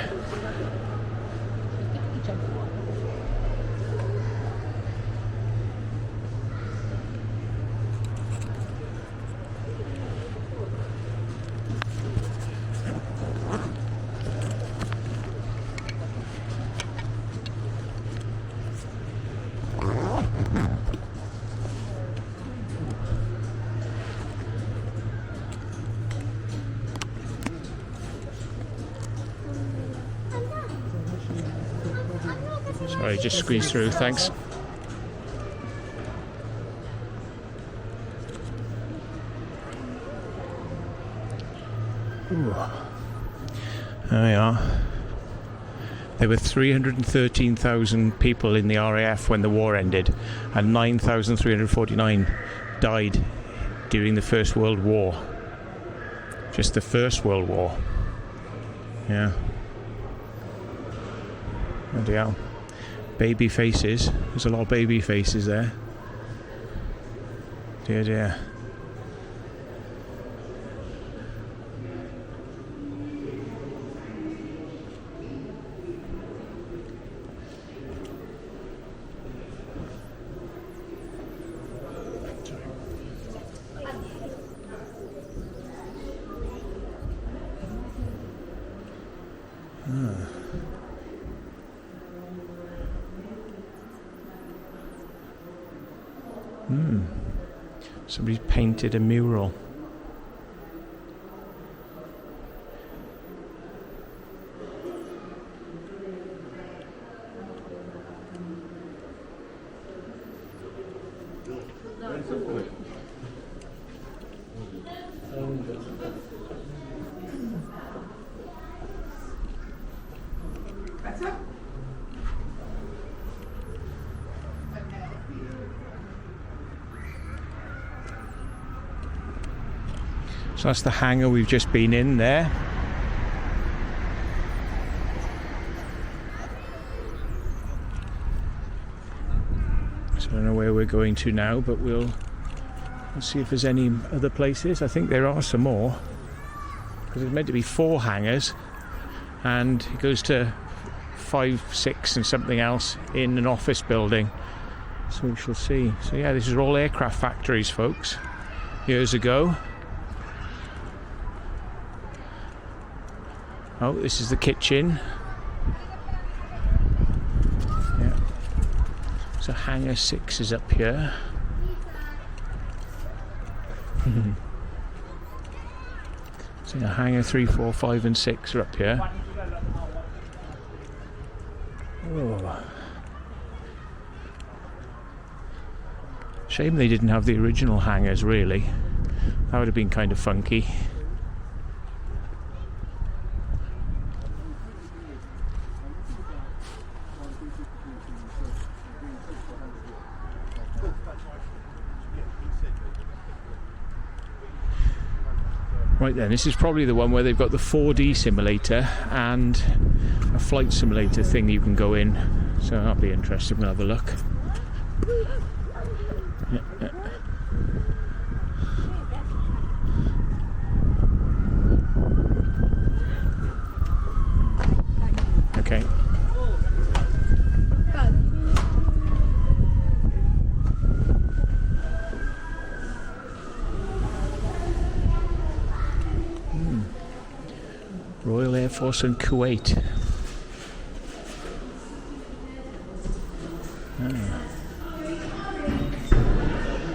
Sorry, just squeeze through, thanks. Ooh. There we are. There were 313,000 people in the RAF when the war ended, and 9,349 died during the First World War. Just the First World War. Yeah. Bloody hell. Baby faces. There's a lot of baby faces there. Dear, dear. Somebody's painted a mural. So that's the hangar we've just been in there. So I don't know where we're going to now, but we'll see if there's any other places. I think there are some more, because it's meant to be 4 hangars, and it goes to 5, 6 and something else in an office building. So we shall see. So yeah, this is all aircraft factories, folks, years ago. Oh, this is the kitchen. Yeah. So hangar 6 is up here. So hangar 3, 4, 5 and 6 are up here. Oh. Shame they didn't have the original hangars, really. That would have been kind of funky. Right then, this is probably the one where they've got the 4D simulator and a flight simulator thing you can go in. So that'll be interesting, we'll have a look. Yeah. Okay. Royal Air Force in Kuwait.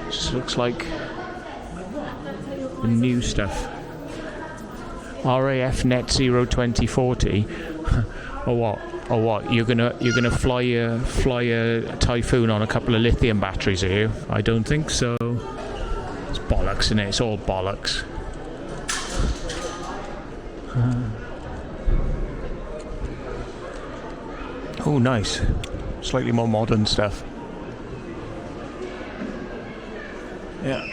This looks like the new stuff. RAF Net Zero 2040. Or what? Or what? You're gonna fly a Typhoon on a couple of lithium batteries, are you? I don't think so. It's bollocks, isn't it? It's all bollocks. Oh, nice. Slightly more modern stuff. Yeah.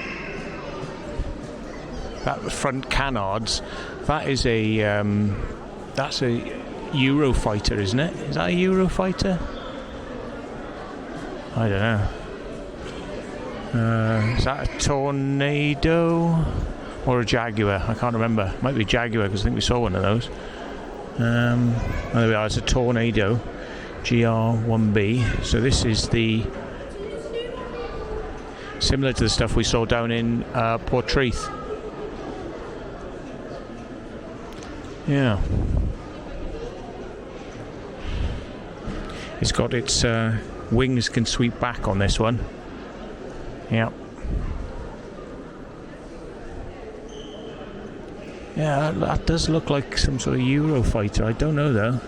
That front canards, that is that's a Eurofighter, isn't it? Is that a Eurofighter? I don't know. Is that a Tornado or a Jaguar? I can't remember. Might be a Jaguar, because I think we saw one of those. Oh, there we are. It's a Tornado GR1B. So this is the similar to the stuff we saw down in Portreath. Yeah. It's got its wings can sweep back on this one. Yeah. Yeah, that does look like some sort of Eurofighter. I don't know though.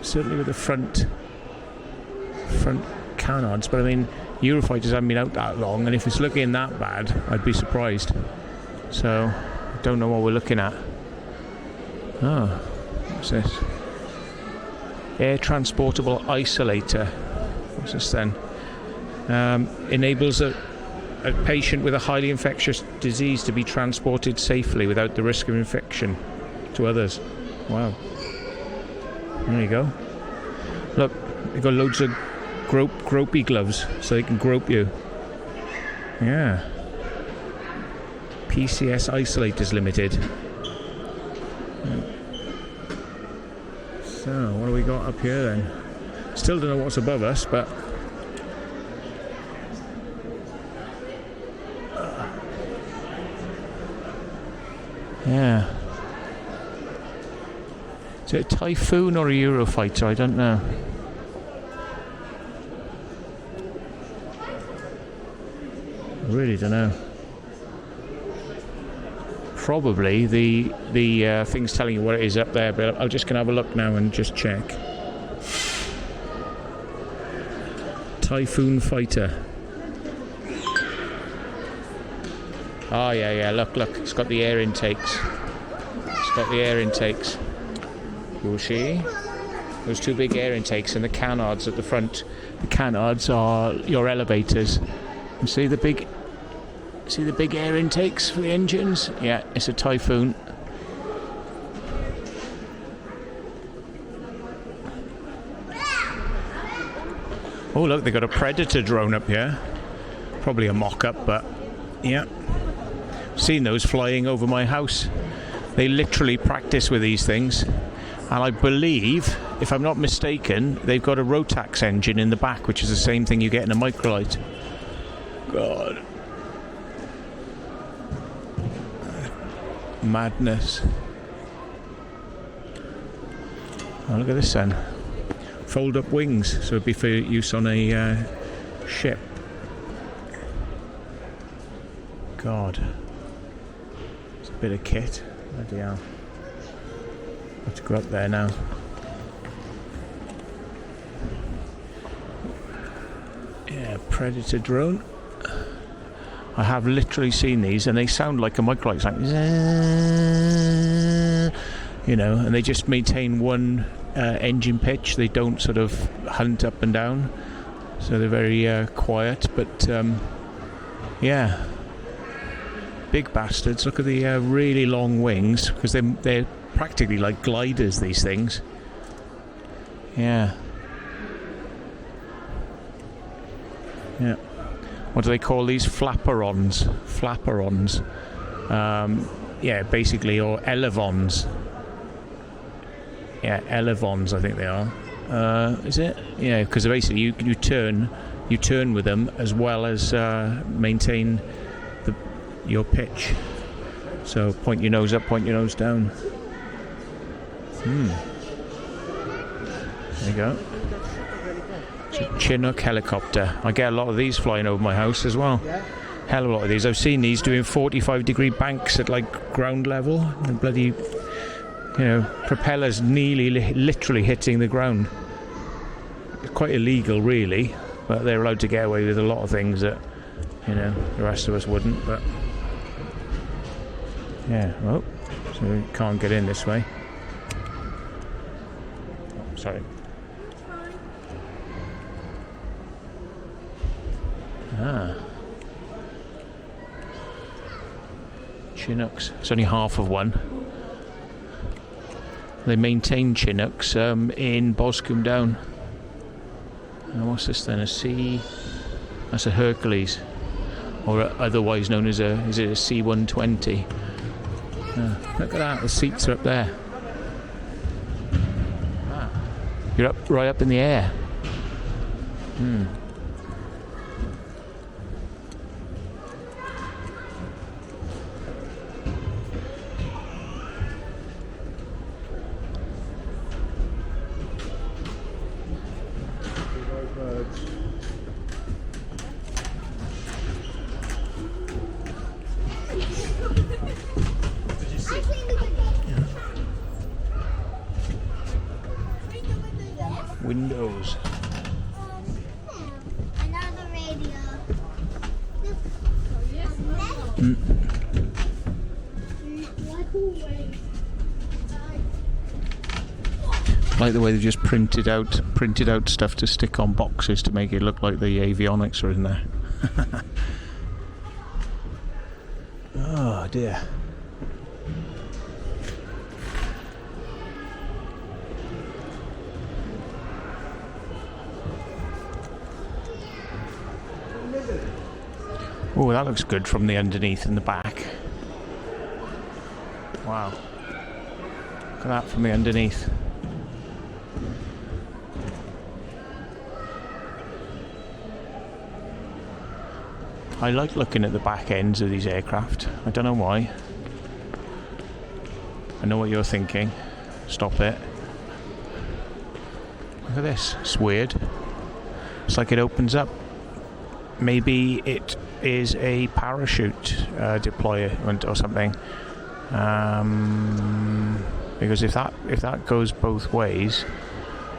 Certainly with the front canards, but I mean, Eurofighters haven't been out that long, and if it's looking that bad, I'd be surprised. So don't know what we're looking at. Oh, what's this? Air transportable isolator. What's this then? Enables a patient with a highly infectious disease to be transported safely without the risk of infection to others. Wow. There you go. Look, they've got loads of gropey gloves so they can grope you. Yeah. PCS Isolators Limited. So, what do we got up here then? Still don't know what's above us, but yeah. Is it a Typhoon or a Eurofighter? I don't know. I really don't know. Probably the thing's telling you what it is up there, but I'm just going to have a look now and just check. Typhoon fighter. Oh yeah, look, it's got the air intakes. You'll see those two big air intakes and the canards at the front. The canards are your elevators. You see the big air intakes for the engines? Yeah, it's a Typhoon. Oh look, they got a Predator drone up here. Probably a mock-up, but yeah. Seen those flying over my house. They literally practice with these things. And I believe, if I'm not mistaken, they've got a Rotax engine in the back, which is the same thing you get in a microlight. God. Madness. Oh, look at this then. Fold up wings, so it'd be for use on a ship. God. It's a bit of kit. Bloody hell. Have to go up there now. Yeah, Predator drone. I have literally seen these, and they sound like a microlight. It's like, you know, and they just maintain one engine pitch. They don't sort of hunt up and down, so they're very quiet. But yeah, big bastards. Look at the really long wings, because they're practically like gliders, these things. Yeah. What do they call these? Flapperons. Yeah, basically, or elevons. Yeah, elevons, I think they are. Is it? Yeah, because basically you turn with them as well as maintain your pitch. So point your nose up, point your nose down. There you go. It's a Chinook helicopter. I get a lot of these flying over my house as well. Hell of a lot of these. I've seen these doing 45-degree banks at like ground level. And bloody, propellers literally hitting the ground. It's quite illegal, really, but they're allowed to get away with a lot of things that, the rest of us wouldn't. But yeah, so we can't get in this way. Oh, sorry. Chinooks. It's only half of one. They maintain Chinooks in Boscombe Down. And what's this then? That's a Hercules, or otherwise known as a C-120. Look at that. The seats are up there. You're right up in the air. Windows. Another radio. I like the way they just printed out stuff to stick on boxes to make it look like the avionics are in there. Oh dear. Oh, that looks good from the underneath and the back. Wow. Look at that from the underneath. I like looking at the back ends of these aircraft. I don't know why. I know what you're thinking. Stop it. Look at this. It's weird. It's like it opens up. Maybe it is a parachute deployment or something. Because if that goes both ways,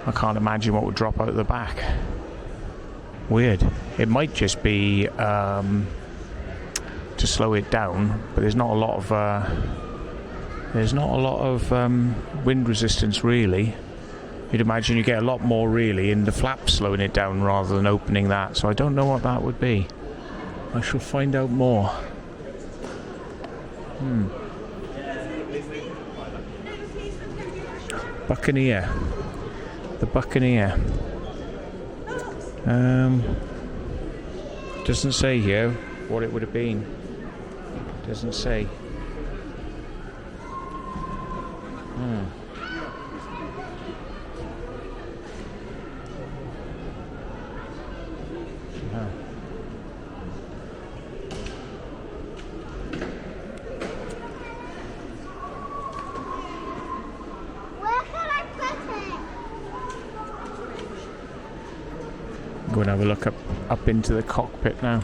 I can't imagine what would drop out of the back. Weird. It might just be to slow it down, but there's not a lot of wind resistance really. You'd imagine you get a lot more really in the flaps slowing it down rather than opening that. So I don't know what that would be. I shall find out more. Buccaneer. The Buccaneer. Doesn't say here what it would have been. Doesn't say. Go and have a look up into the cockpit now.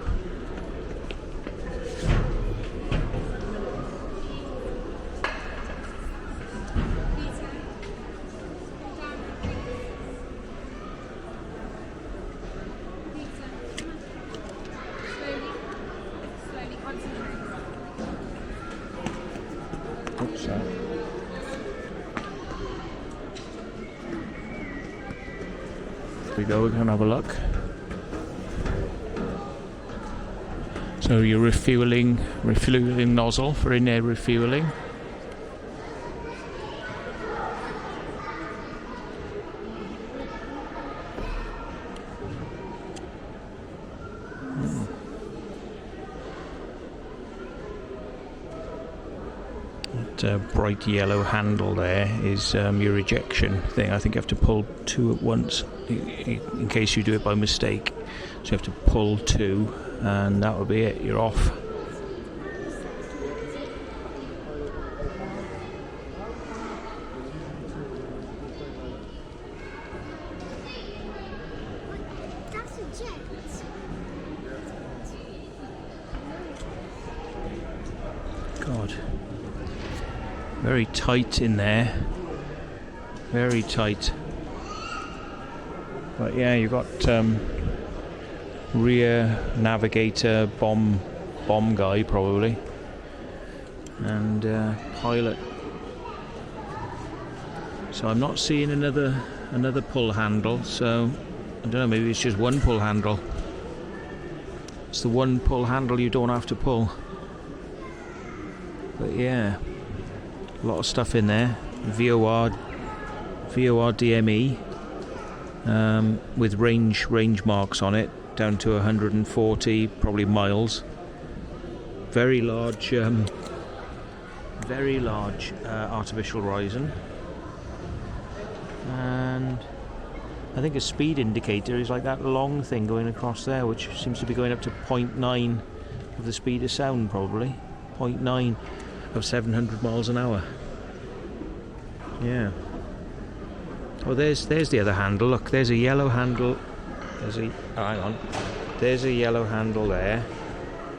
Oops, sorry. Here we go, we can have a look. So your refueling nozzle for in-air refueling. That bright yellow handle there is your ejection thing. I think you have to pull two at once in case you do it by mistake. So you have to pull two, and that will be it. You're off. That's a jet. God. Very tight in there. Very tight. But yeah, you've got rear navigator, bomb guy probably, and pilot. So I'm not seeing another pull handle. So I don't know. Maybe it's just one pull handle. It's the one pull handle you don't have to pull. But yeah, a lot of stuff in there. VOR DME with range marks on it, down to 140 probably miles. Very large artificial horizon, and I think a speed indicator is like that long thing going across there, which seems to be going up to 0.9 of the speed of sound, probably 0.9 of 700 miles an hour. Yeah. Oh, there's the other handle. Look, there's a yellow handle. Hang on. There's a yellow handle there,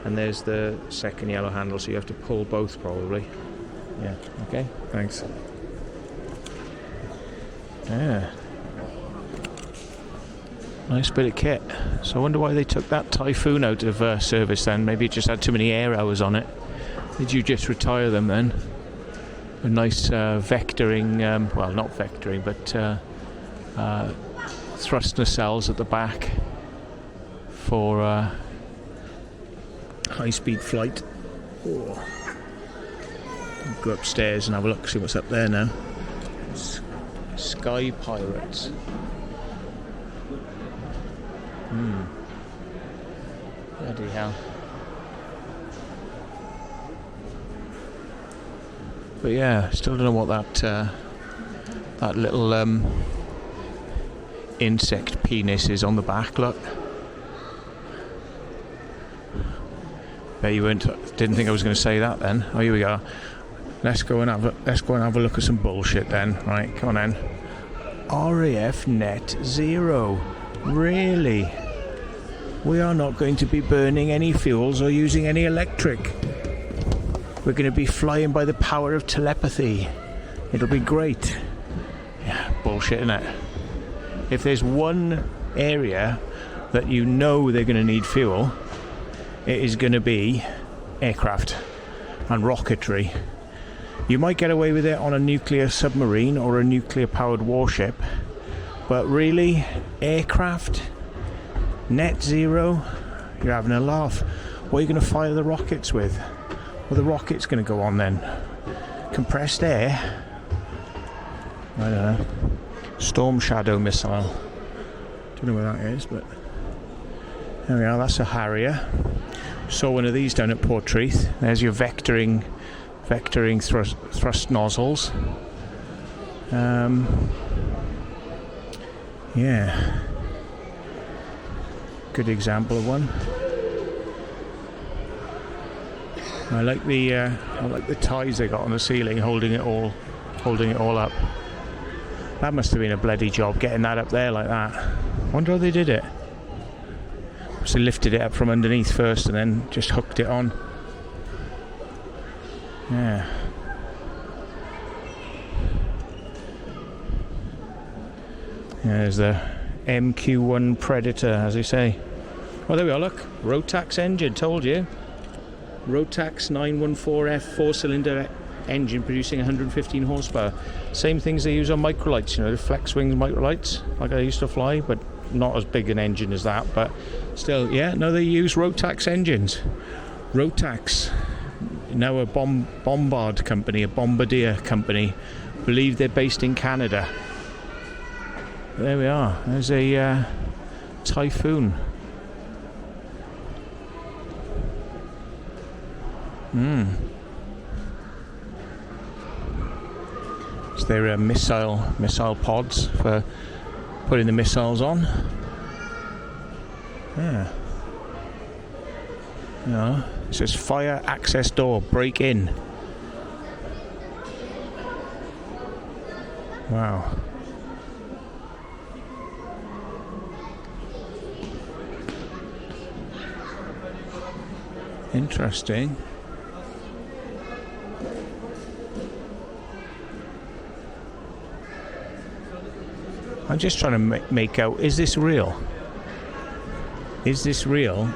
and there's the second yellow handle. So you have to pull both, probably. Yeah. Okay. Thanks. Yeah. Nice bit of kit. So I wonder why they took that Typhoon out of service then. Maybe it just had too many air hours on it. Did you just retire them then? a nice vectoring, well, not vectoring, but thrust nacelles at the back for high-speed flight. Oh. Go upstairs and have a look, see what's up there now. Sky Pirates. Bloody hell. But yeah, still don't know what that little insect penis is on the back. Look. Bet you didn't think I was going to say that then. Oh, here we go. Let's go and have a look at some bullshit then. Right, come on then. RAF Net Zero. Really? We are not going to be burning any fuels or using any electric. We're going to be flying by the power of telepathy. It'll be great. Yeah, bullshit, isn't it? If there's one area that you know they're going to need fuel, it is going to be aircraft and rocketry. You might get away with it on a nuclear submarine or a nuclear powered warship, but really, aircraft, net zero, you're having a laugh. What are you going to fire the rockets with? Well, the rocket's going to go on then. Compressed air? I don't know. Storm Shadow missile. Don't know where that is, but there we are. That's a Harrier. Saw one of these down at Portreath. There's your vectoring thrust nozzles. Yeah. Good example of one. I like the ties they got on the ceiling, holding it all up. That must have been a bloody job getting that up there like that. Wonder how they did it. So they lifted it up from underneath first and then just hooked it on. Yeah. There's the MQ-1 Predator, as they say. Oh, there we are, look. Rotax engine, told you. Rotax 914F 4-cylinder engine producing 115 horsepower. Same things they use on microlights, you know, the flex wings microlights, like I used to fly, but not as big an engine as that. But still, yeah, no, they use Rotax engines. Rotax, now a bombard company, a bombardier company. Believe they're based in Canada. There we are. There's a Typhoon. So they're missile pods for putting the missiles on. Yeah. No. It says fire access door, break in. Wow. Interesting. I'm just trying to make out, is this real? Is this real?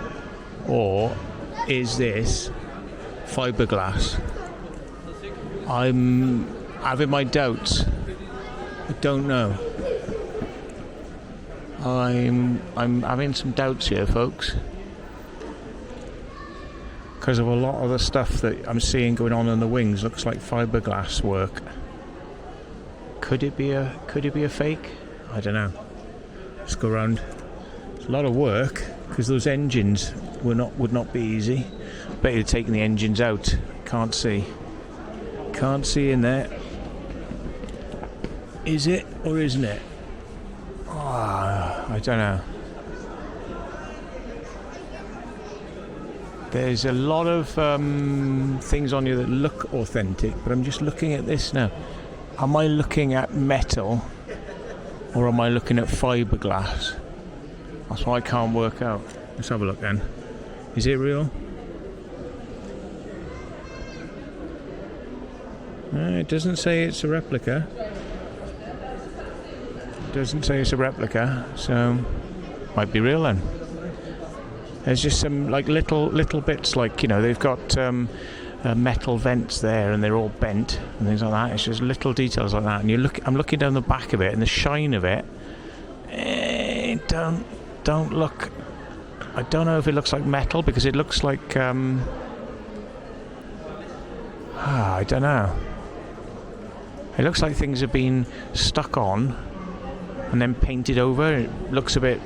Or is this fiberglass? I'm having my doubts. I don't know. I'm having some doubts here, folks. Because of a lot of the stuff that I'm seeing going on in the wings looks like fiberglass work. Could it be a fake? I don't know. Let's go around. It's a lot of work because those engines would not be easy. Bet you're taking the engines out. Can't see in there. Is it or isn't it? I don't know. There's a lot of things on here that look authentic, but I'm just looking at this now. Am I looking at metal or am I looking at fiberglass? That's what I can't work out. Let's have a look then. Is it real? It doesn't say it's a replica. It doesn't say it's a replica, so might be real then. There's just some like little bits, like, you know, they've got metal vents there, and they're all bent and things like that. It's just little details like that. And I'm looking down the back of it, and the shine of it. Don't look. I don't know if it looks like metal, because it looks like. I don't know. It looks like things have been stuck on and then painted over. It looks a bit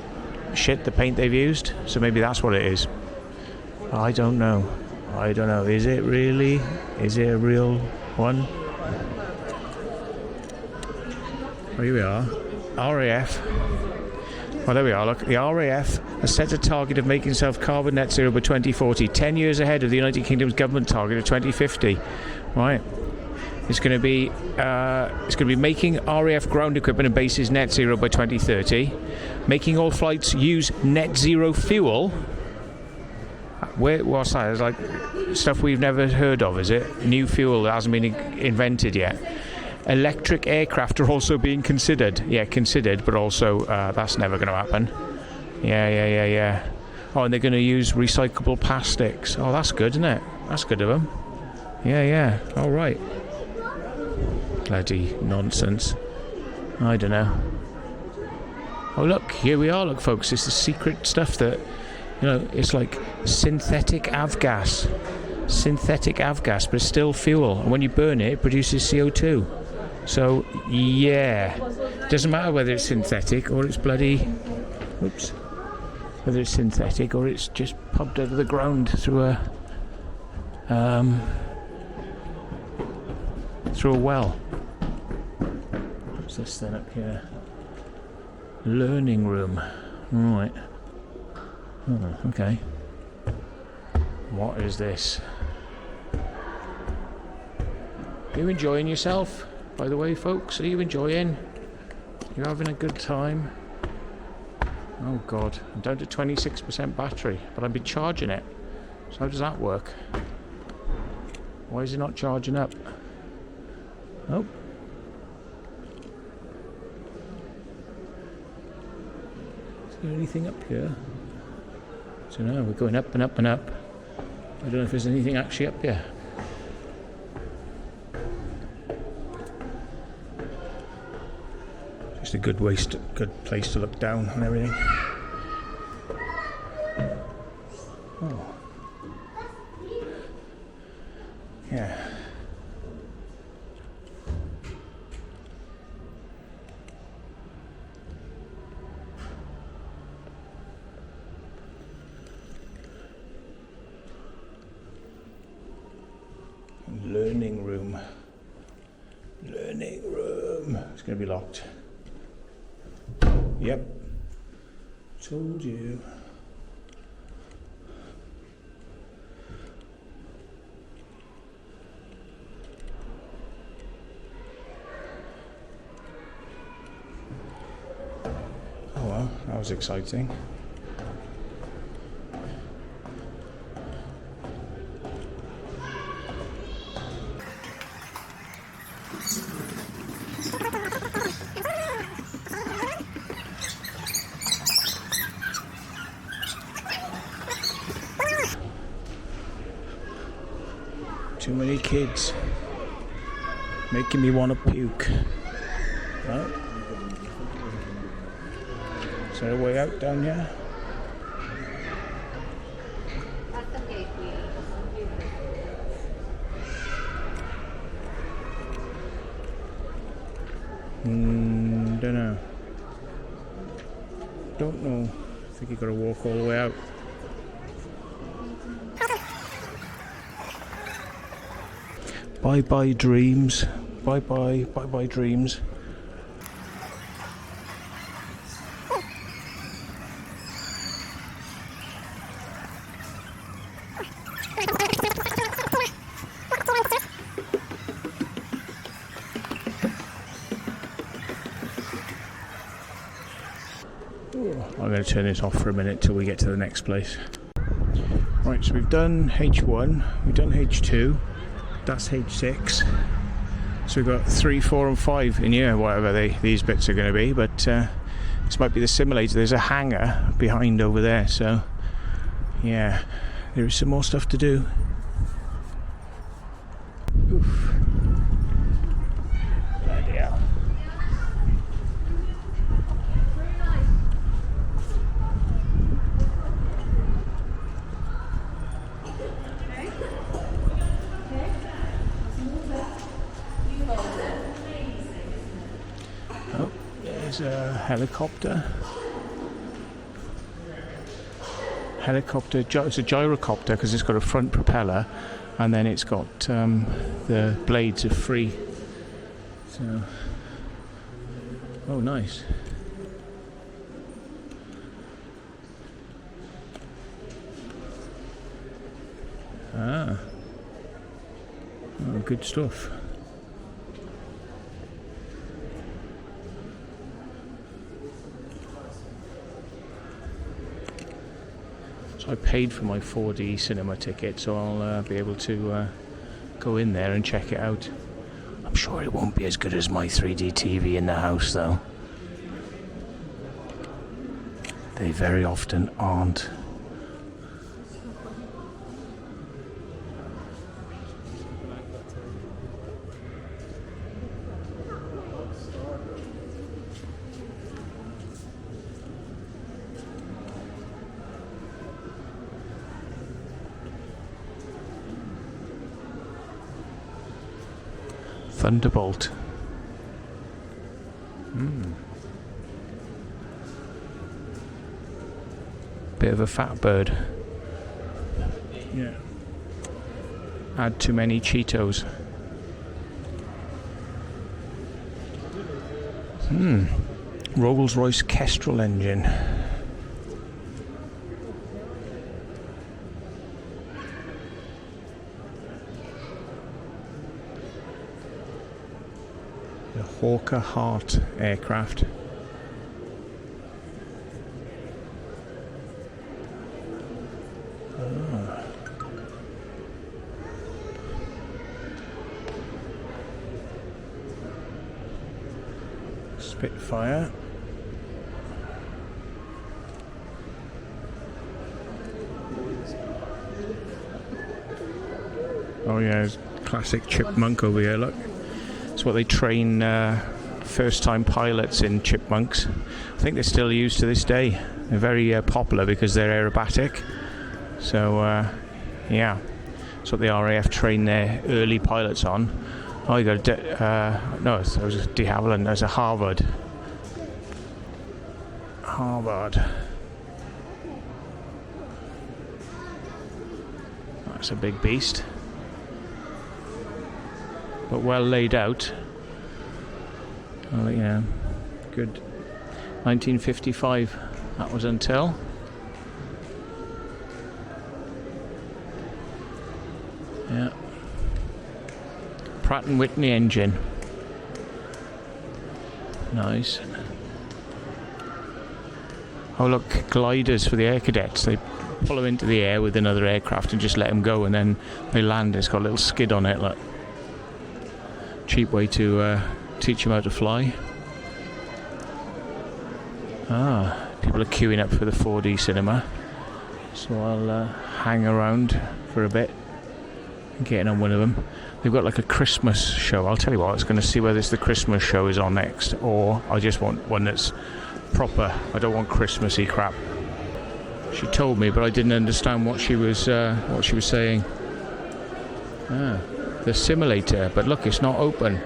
shit, the paint they've used. So maybe that's what it is. I don't know. Is it really? Is it a real one? Oh, here we are. RAF. Well, there we are. Look, the RAF has set a target of making itself carbon net zero by 2040, 10 years ahead of the United Kingdom's government target of 2050. Right. It's going to be making RAF ground equipment and bases net zero by 2030, making all flights use net zero fuel. What's that? It's like stuff we've never heard of, is it? New fuel that hasn't been invented yet. Electric aircraft are also being considered. Yeah, considered, but also that's never going to happen. Yeah. Oh, and they're going to use recyclable plastics. Oh, that's good, isn't it? That's good of them. Yeah. All right. Bloody nonsense. I don't know. Oh, look, here we are. Look, folks, it's the secret stuff that, it's like synthetic avgas. But it's still fuel. And when you burn it, it produces CO2. So, yeah. Doesn't matter whether it's synthetic or it's bloody... Oops. Whether it's synthetic or it's just pumped out of the ground through a well. What's this then up here? Learning room. Right. Oh, okay. What is this? Are you enjoying yourself, by the way, folks? Are you enjoying? You having a good time? Oh God, I'm down to 26% battery, but I've been charging it. So how does that work? Why is it not charging up? Oh. Is there anything up here? So now we're going up and up and up. I don't know if there's anything actually up here. Just a good place to look down on everything. Oh. Yeah. Learning room. It's going to be locked. Yep. Told you. Oh well, that was exciting. Too many kids making me want to puke. Right. Is there a way out down here? Don't know. I think you got to walk all the way out. Bye-bye dreams. Bye-bye dreams. I'm going to turn this off for a minute till we get to the next place. Right, so we've done H1, we've done H2. That's H6. So we've got 3, 4 and 5 in here, whatever these bits are going to be, but this might be the simulator. There's a hangar behind over there, so yeah, there is some more stuff to do. Oof. Bloody hell. Oh, there's a helicopter. It's a gyrocopter because it's got a front propeller, and then it's got the blades are free. So, oh, nice. Ah, oh, good stuff. So I paid for my 4D cinema ticket, so I'll be able to go in there and check it out. I'm sure it won't be as good as my 3D TV in the house, though. They very often aren't. Thunderbolt. Bit of a fat bird. Yeah. Add too many Cheetos. Rolls-Royce Kestrel engine. The Hawker Hart aircraft. Spitfire. Oh yeah, classic chipmunk over here, look. It's what they train first-time pilots in, chipmunks. I think they're still used to this day. They're very popular because they're aerobatic. So, yeah. That's what the RAF train their early pilots on. Oh, you got no, it was de Havilland. There's a Harvard. That's a big beast. But well laid out. Oh yeah, good. 1955. That was until. Yeah. Pratt and Whitney engine. Nice. Oh look, gliders for the air cadets. They pull them into the air with another aircraft and just let them go, and then they land. It's got a little skid on it. Look. Cheap way to teach them how to fly. People are queuing up for the 4D cinema, so I'll hang around for a bit and get in on one of them. They've got like a Christmas show. I'll tell you what, I was going to see whether the Christmas show is on next, or I just want one that's proper. I don't want Christmassy crap. She told me, but I didn't understand what she was saying. The simulator, but look, it's not open.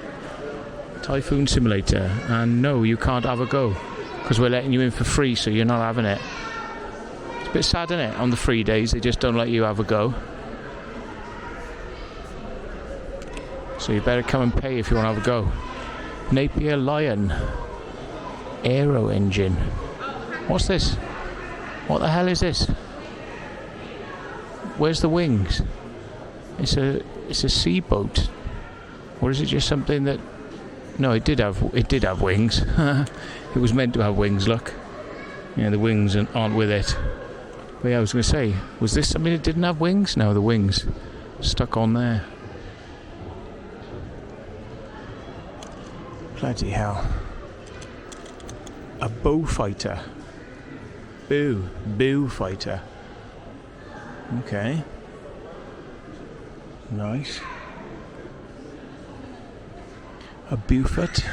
Typhoon simulator, and no, you can't have a go because we're letting you in for free, so you're not having it. It's a bit sad, isn't it? On the free days, they just don't let you have a go. So you better come and pay if you want to have a go. Napier Lion Aero engine. What's this? What the hell is this? Where's the wings? It's a sea boat, or is it just something that? No, it did have wings. It was meant to have wings. Look, yeah, the wings aren't with it. But yeah, I was going to say, was this something that didn't have wings? No, the wings stuck on there. Bloody hell! A bow fighter. Boo fighter. Okay. Nice. A Buford.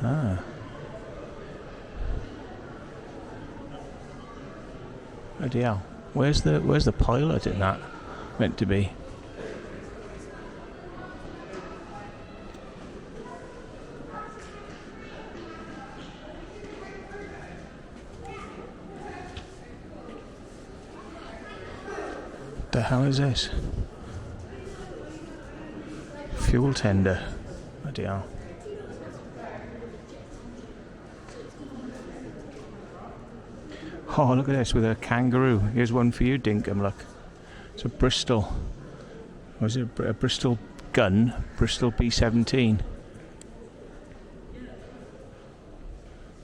Ah. Bloody hell. Where's the pilot in that? Meant to be. The hell is this? Fuel tender. Bloody hell. Oh, look at this with a kangaroo. Here's one for you, Dinkum, look. It's a Bristol. Was it a Bristol gun? Bristol B-17.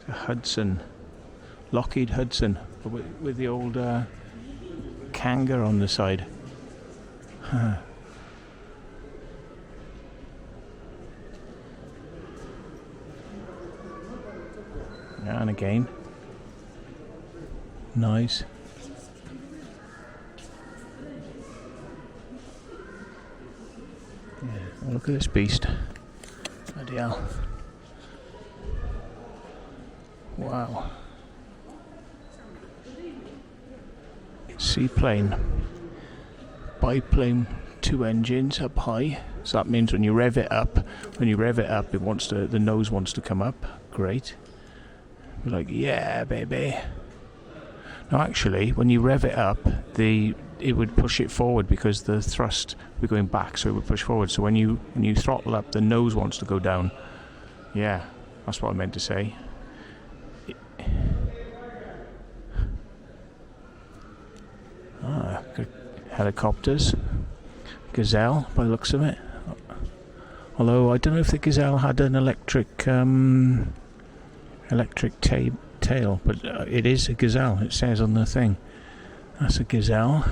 A Hudson. Lockheed Hudson. With the old Kanga on the side. Huh. And again. Nice. Yeah, well, look at this beast. Bloody hell. Wow. Seaplane. Biplane, 2 engines up high. So that means when you rev it up, it wants to, the nose wants to come up. Great. We're like, yeah, baby. No, actually, when you rev it up, it would push it forward because the thrust would be going back, so it would push forward. So when you throttle up, the nose wants to go down. Yeah, that's what I meant to say. Good helicopters. Gazelle, by the looks of it. Although I don't know if the Gazelle had an electric tail, but it is a Gazelle. It says on the thing. That's a Gazelle.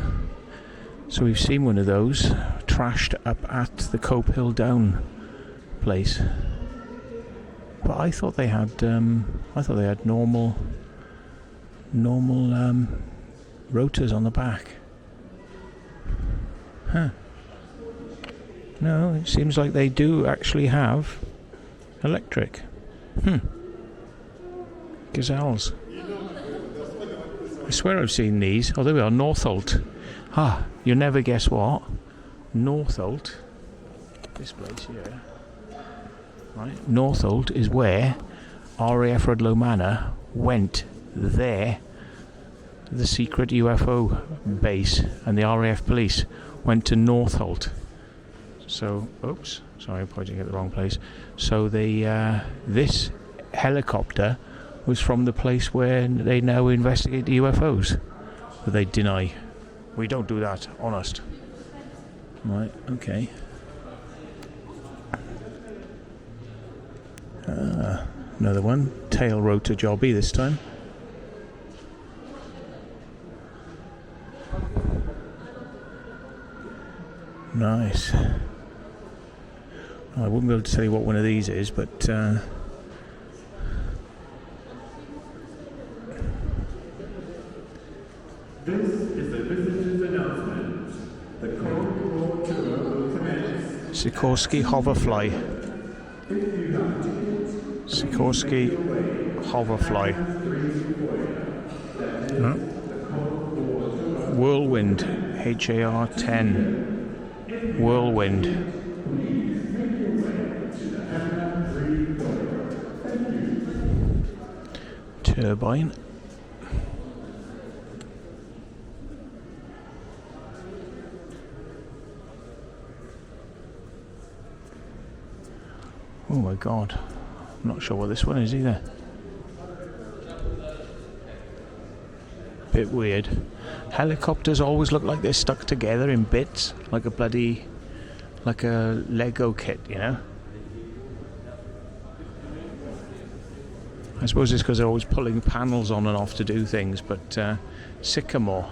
So we've seen one of those trashed up at the Cope Hill Down place. But I thought they had normal rotors on the back. Huh. No, it seems like they do actually have electric. Gazelles. I swear I've seen these. Oh, there we are, Northolt. Ah, you'll never guess what. Northolt. This place here. Right, Northolt is where RAF Rudloe Manor went there. The secret UFO base and the RAF police went to Northolt. So, oops, sorry, I'm pointing at the wrong place. So this helicopter was from the place where they now investigate the UFOs. But they deny. We don't do that, honest. Right, okay. Another one, tail rotor jobby this time. Nice. I wouldn't be able to tell you what one of these is, but this is the visitor's announcement. The Cold tour will commence. Sikorsky Hoverfly. Sikorsky Hoverfly. Whirlwind. HAR-10. Whirlwind. Turbine. Oh my god. I'm not sure what this one is either. Bit weird. Helicopters always look like they're stuck together in bits, like a Lego kit, you know? I suppose it's because they're always pulling panels on and off to do things, but Sycamore.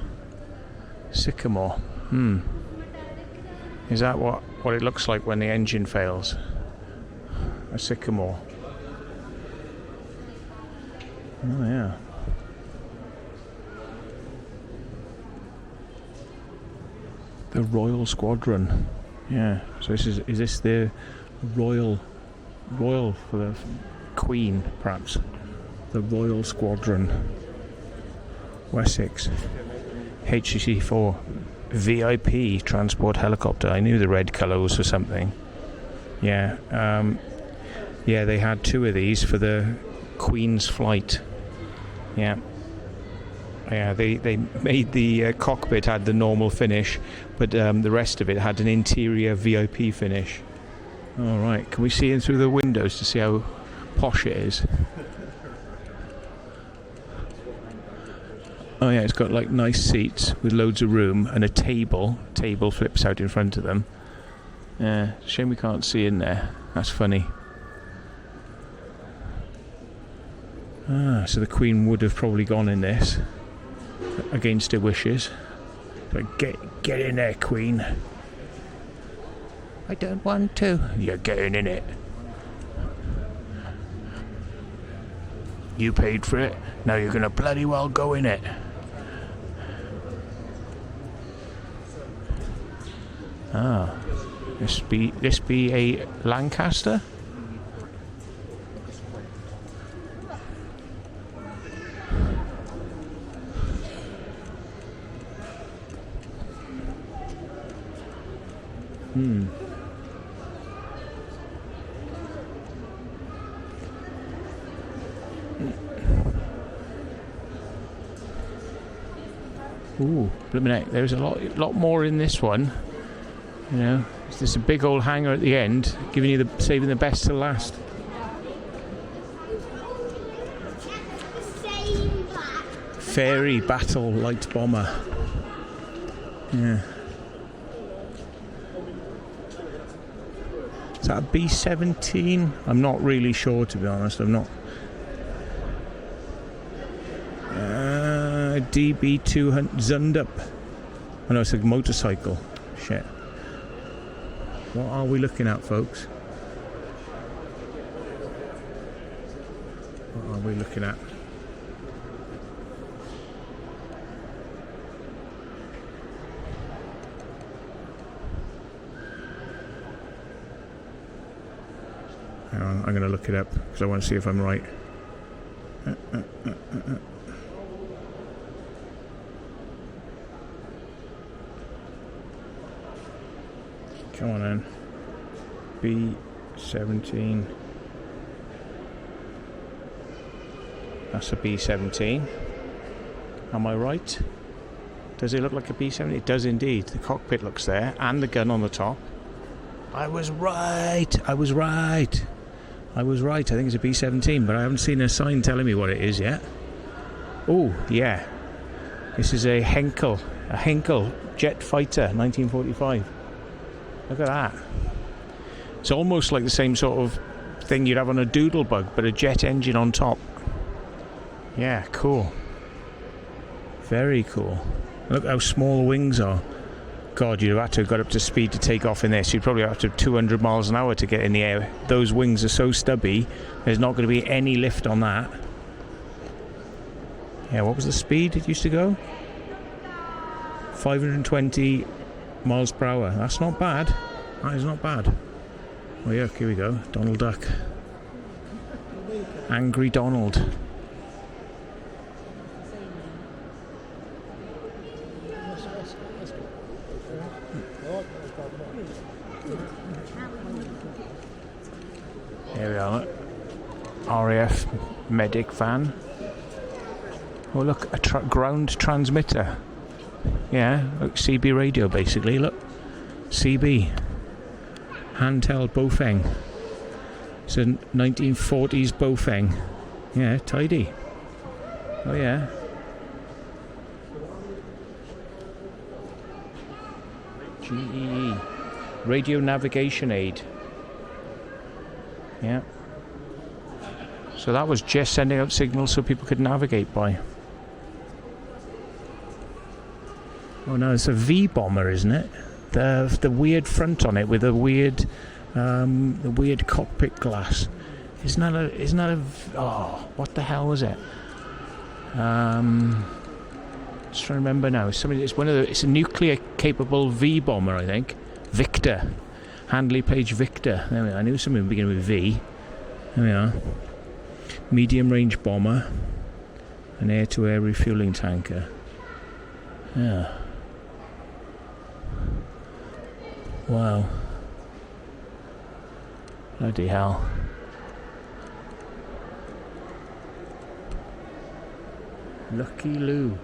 Is that what it looks like when the engine fails? A Sycamore. Oh yeah. The Royal Squadron. Yeah. So is this the Royal for the Queen, perhaps? The Royal Squadron. Wessex. HCC4. VIP transport helicopter. I knew the red colour was for something. Yeah. Yeah, they had 2 of these for the Queen's flight. Yeah. Yeah, they made the cockpit had the normal finish, but the rest of it had an interior VIP finish. All right, can we see in through the windows to see how posh it is? Oh yeah, it's got like nice seats with loads of room and a table. Table flips out in front of them. Yeah, shame we can't see in there. That's funny. Ah, so the Queen would have probably gone in this against her wishes. But get in there, Queen. I don't want to. You're getting in it. You paid for it. Now you're gonna bloody well go in it. Ah, this be a Lancaster? Ooh, blimey, there's a lot more in this one. You know, there's a big old hangar at the end, giving you saving the best to last. Fairy Battle Light Bomber. Yeah. Is that a B-17? I'm not really sure, to be honest. I'm not. DB200 Zundup. Oh no, it's a motorcycle. Shit. What are we looking at, folks? What are we looking at? Hang on, I'm going to look it up because I want to see if I'm right. Come on then. B-17. That's a B-17. Am I right? Does it look like a B-17? It does indeed. The cockpit looks there and the gun on the top. I was right. I think it's a B-17, but I haven't seen a sign telling me what it is yet. Oh, yeah. This is a Henkel jet fighter, 1945. Look at that. It's almost like the same sort of thing you'd have on a Doodlebug, but a jet engine on top. Yeah, cool. Very cool. Look how small the wings are. God, you'd have had to have got up to speed to take off in this. You'd probably have to have 200 miles an hour to get in the air. Those wings are so stubby, there's not going to be any lift on that. Yeah, what was the speed it used to go? 520 miles per hour. That's not bad. That is not bad. Oh yeah, here we go. Donald Duck. Angry Donald. Here we are. RAF medic van. Oh look, a ground transmitter. Yeah, look, CB radio basically, look. CB. Handheld Bofeng. It's a 1940s Bofeng. Yeah, tidy. Oh yeah. GEE. Radio navigation aid. Yeah. So that was just sending out signals so people could navigate by. Oh no, it's a V bomber, isn't it? The weird front on it with the weird cockpit glass. Isn't that a oh, what the hell was it? Just trying to remember now. It's a nuclear capable V bomber, I think. Victor. Handley Page Victor. There we are. I knew something beginning with V. There we are. Medium range bomber. An air-to-air refueling tanker. Yeah. Wow. Bloody hell. Lucky Lou.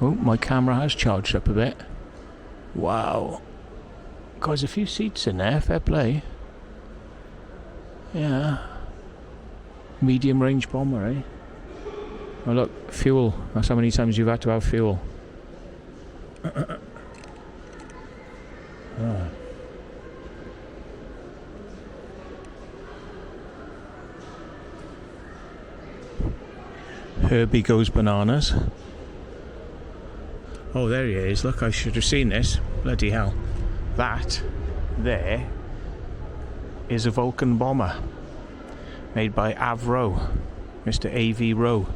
Oh, my camera has charged up a bit. Wow. God, there's a few seats in there, fair play. Yeah. Medium range bomber, eh? Oh look, fuel. That's how many times you've had to have fuel. Oh. Herbie goes bananas. Oh, there he is. Look, I should have seen this. Bloody hell. That there is a Vulcan bomber made by Avro, Mr. A.V. Rowe.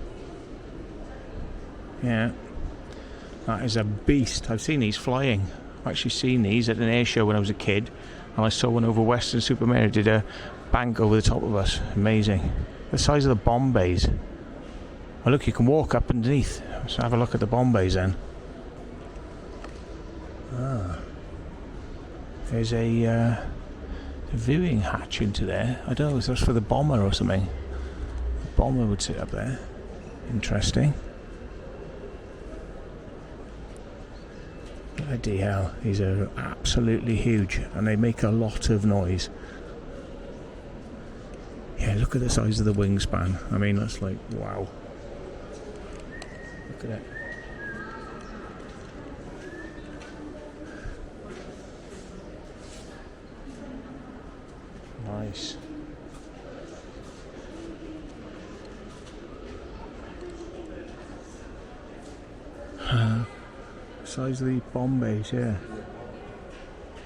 Yeah, that is a beast. I've seen these flying. I've actually seen these at an air show when I was a kid, and I saw one over Weston-super-Mare. Did a bank over the top of us. Amazing. The size of the bomb bays. Oh look, you can walk up underneath. Let's have a look at the bomb bays then. Ah, there's a viewing hatch into there. I don't know if that's for the bomber or something. The bomber would sit up there. Interesting. Bloody hell, these are absolutely huge and they make a lot of noise. Yeah, look at the size of the wingspan. I mean, that's like, wow. Look at it. Nice. Size of the bomb bays, yeah.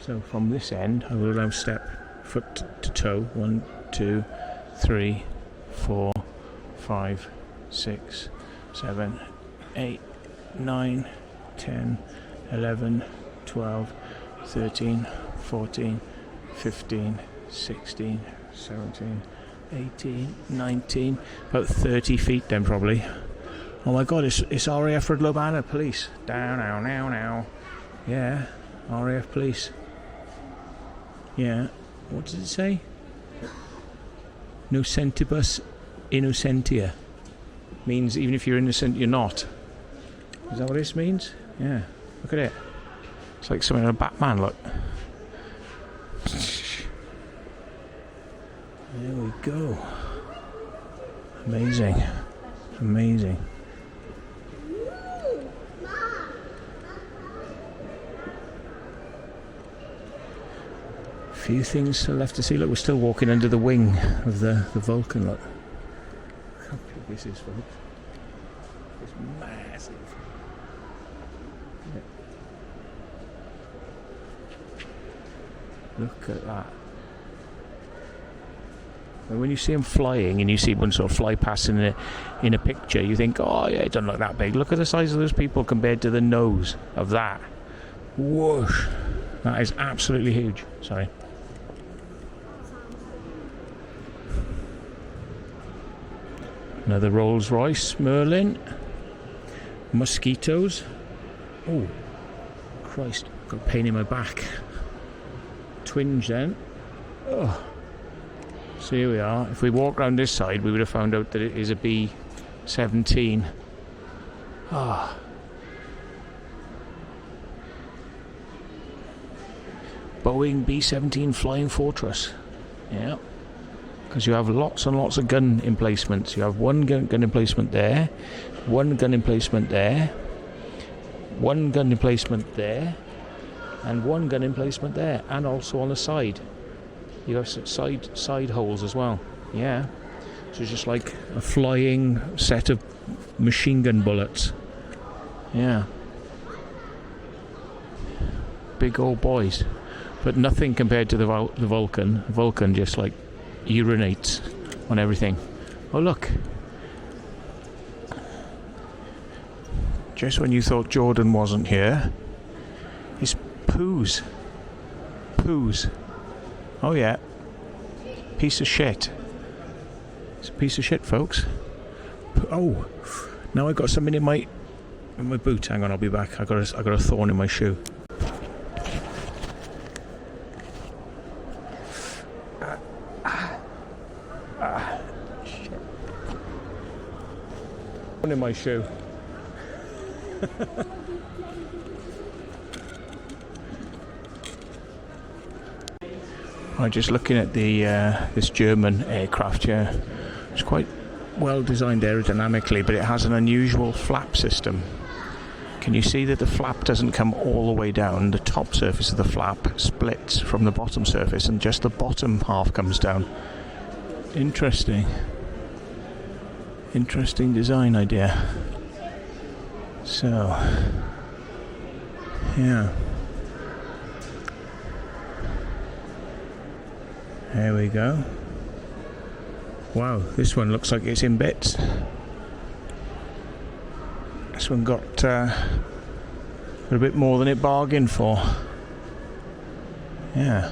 So from this end, I will now step foot to toe. 1, 2, 3, 4, 5, 6, 7, 8, 9, 10, 11, 12, 13, 14, 15, 16, 17, 18, 19, about 30 feet then probably. Oh my god, it's RAF Hendon Police. Down, now. Yeah, RAF Police. Yeah, what does it say? Nocentibus innocentia. Means even if you're innocent, you're not. Is that what this means? Yeah, look at it. It's like something in a Batman, look. There we go. Amazing. Amazing. Few things left to see. Look, we're still walking under the wing of the Vulcan. Look how big this is, folks. It's massive. Yeah. Look at that. And when you see them flying and you see one sort of fly past in a picture, you think, oh yeah, it doesn't look that big. Look at the size of those people compared to the nose of that. Whoosh. That is absolutely huge. Sorry. Another Rolls Royce Merlin. Mosquitoes. Oh, Christ, got a pain in my back. Twinge then. Oh. So here we are. If we walk around this side, we would have found out that it is a B-17. Ah. Boeing B-17 Flying Fortress. Yeah. Because you have lots and lots of gun emplacements. You have one gun emplacement there, one gun emplacement there, one gun emplacement there, and one gun emplacement there, and also on the side. You have side holes as well. Yeah. So it's just like a flying set of machine gun bullets. Yeah. Big old boys. But nothing compared to the Vulcan. Vulcan just like urinates on everything. Oh look. just when you thought Jordan wasn't here, it's poos. Poos. Oh yeah. Piece of shit. It's a piece of shit, folks. Oh, now I got something in my boot. Hang on, I'll be back. I got a thorn in my shoe. Shit. Thorn in my shoe. I'm just looking at the this German aircraft here. It's quite well designed aerodynamically, but it has an unusual flap system. Can you see that the flap doesn't come all the way down? The top surface of the flap splits from the bottom surface, and just the bottom half comes down. Interesting. Interesting design idea. So, yeah. There we go. Wow, this one looks like it's in bits. This one got a bit more than it bargained for. Yeah.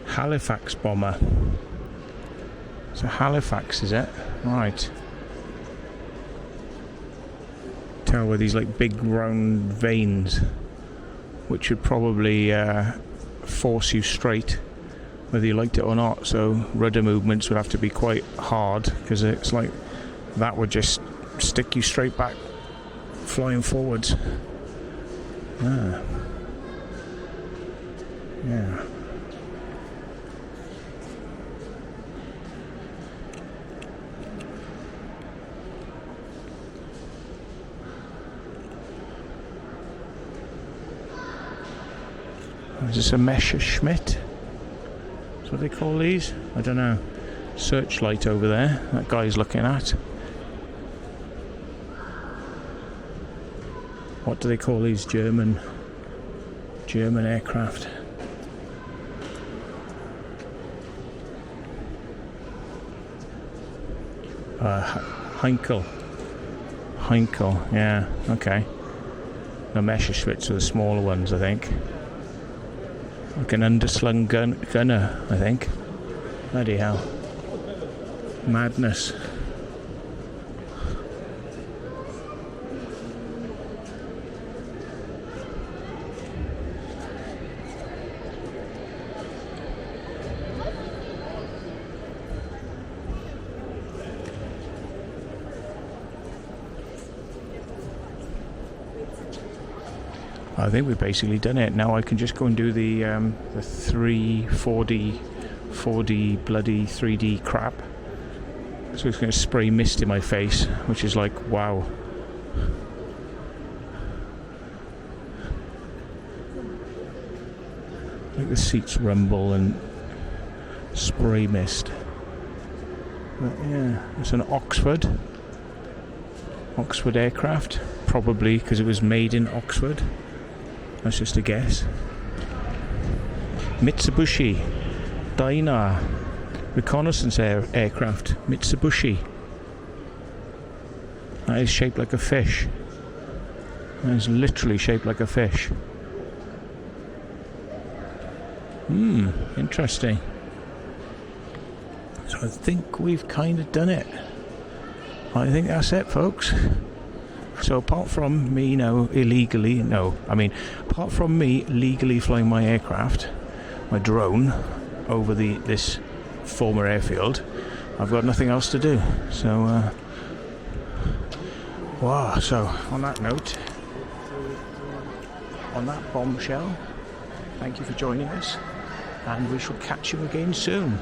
Halifax bomber. So Halifax, is it? Right. Tell with these like big round veins, which would probably force you straight whether you liked it or not, so rudder movements would have to be quite hard, because it's like that would just stick you straight back flying forwards. Yeah. Is this a Messerschmitt? That's what they call these? I don't know. Searchlight over there, that guy's looking at. What do they call these German aircraft? Heinkel, yeah, okay. The Messerschmitts are the smaller ones, I think. Like an underslung gunner, I think. Bloody hell. Madness. I think we've basically done it. Now I can just go and do the 4D bloody 3D crap. So it's going to spray mist in my face, which is like, wow. Like the seats rumble and spray mist. But yeah, it's an Oxford aircraft, probably because it was made in Oxford. That's just a guess. Mitsubishi Dyna reconnaissance aircraft. Mitsubishi. That is shaped like a fish. That is literally shaped like a fish. Interesting. So I think we've kind of done it. I think that's it, folks. So apart from me, apart from me legally flying my aircraft, my drone, over this former airfield, I've got nothing else to do. So, wow. So on that note, on that bombshell, thank you for joining us, and we shall catch you again soon.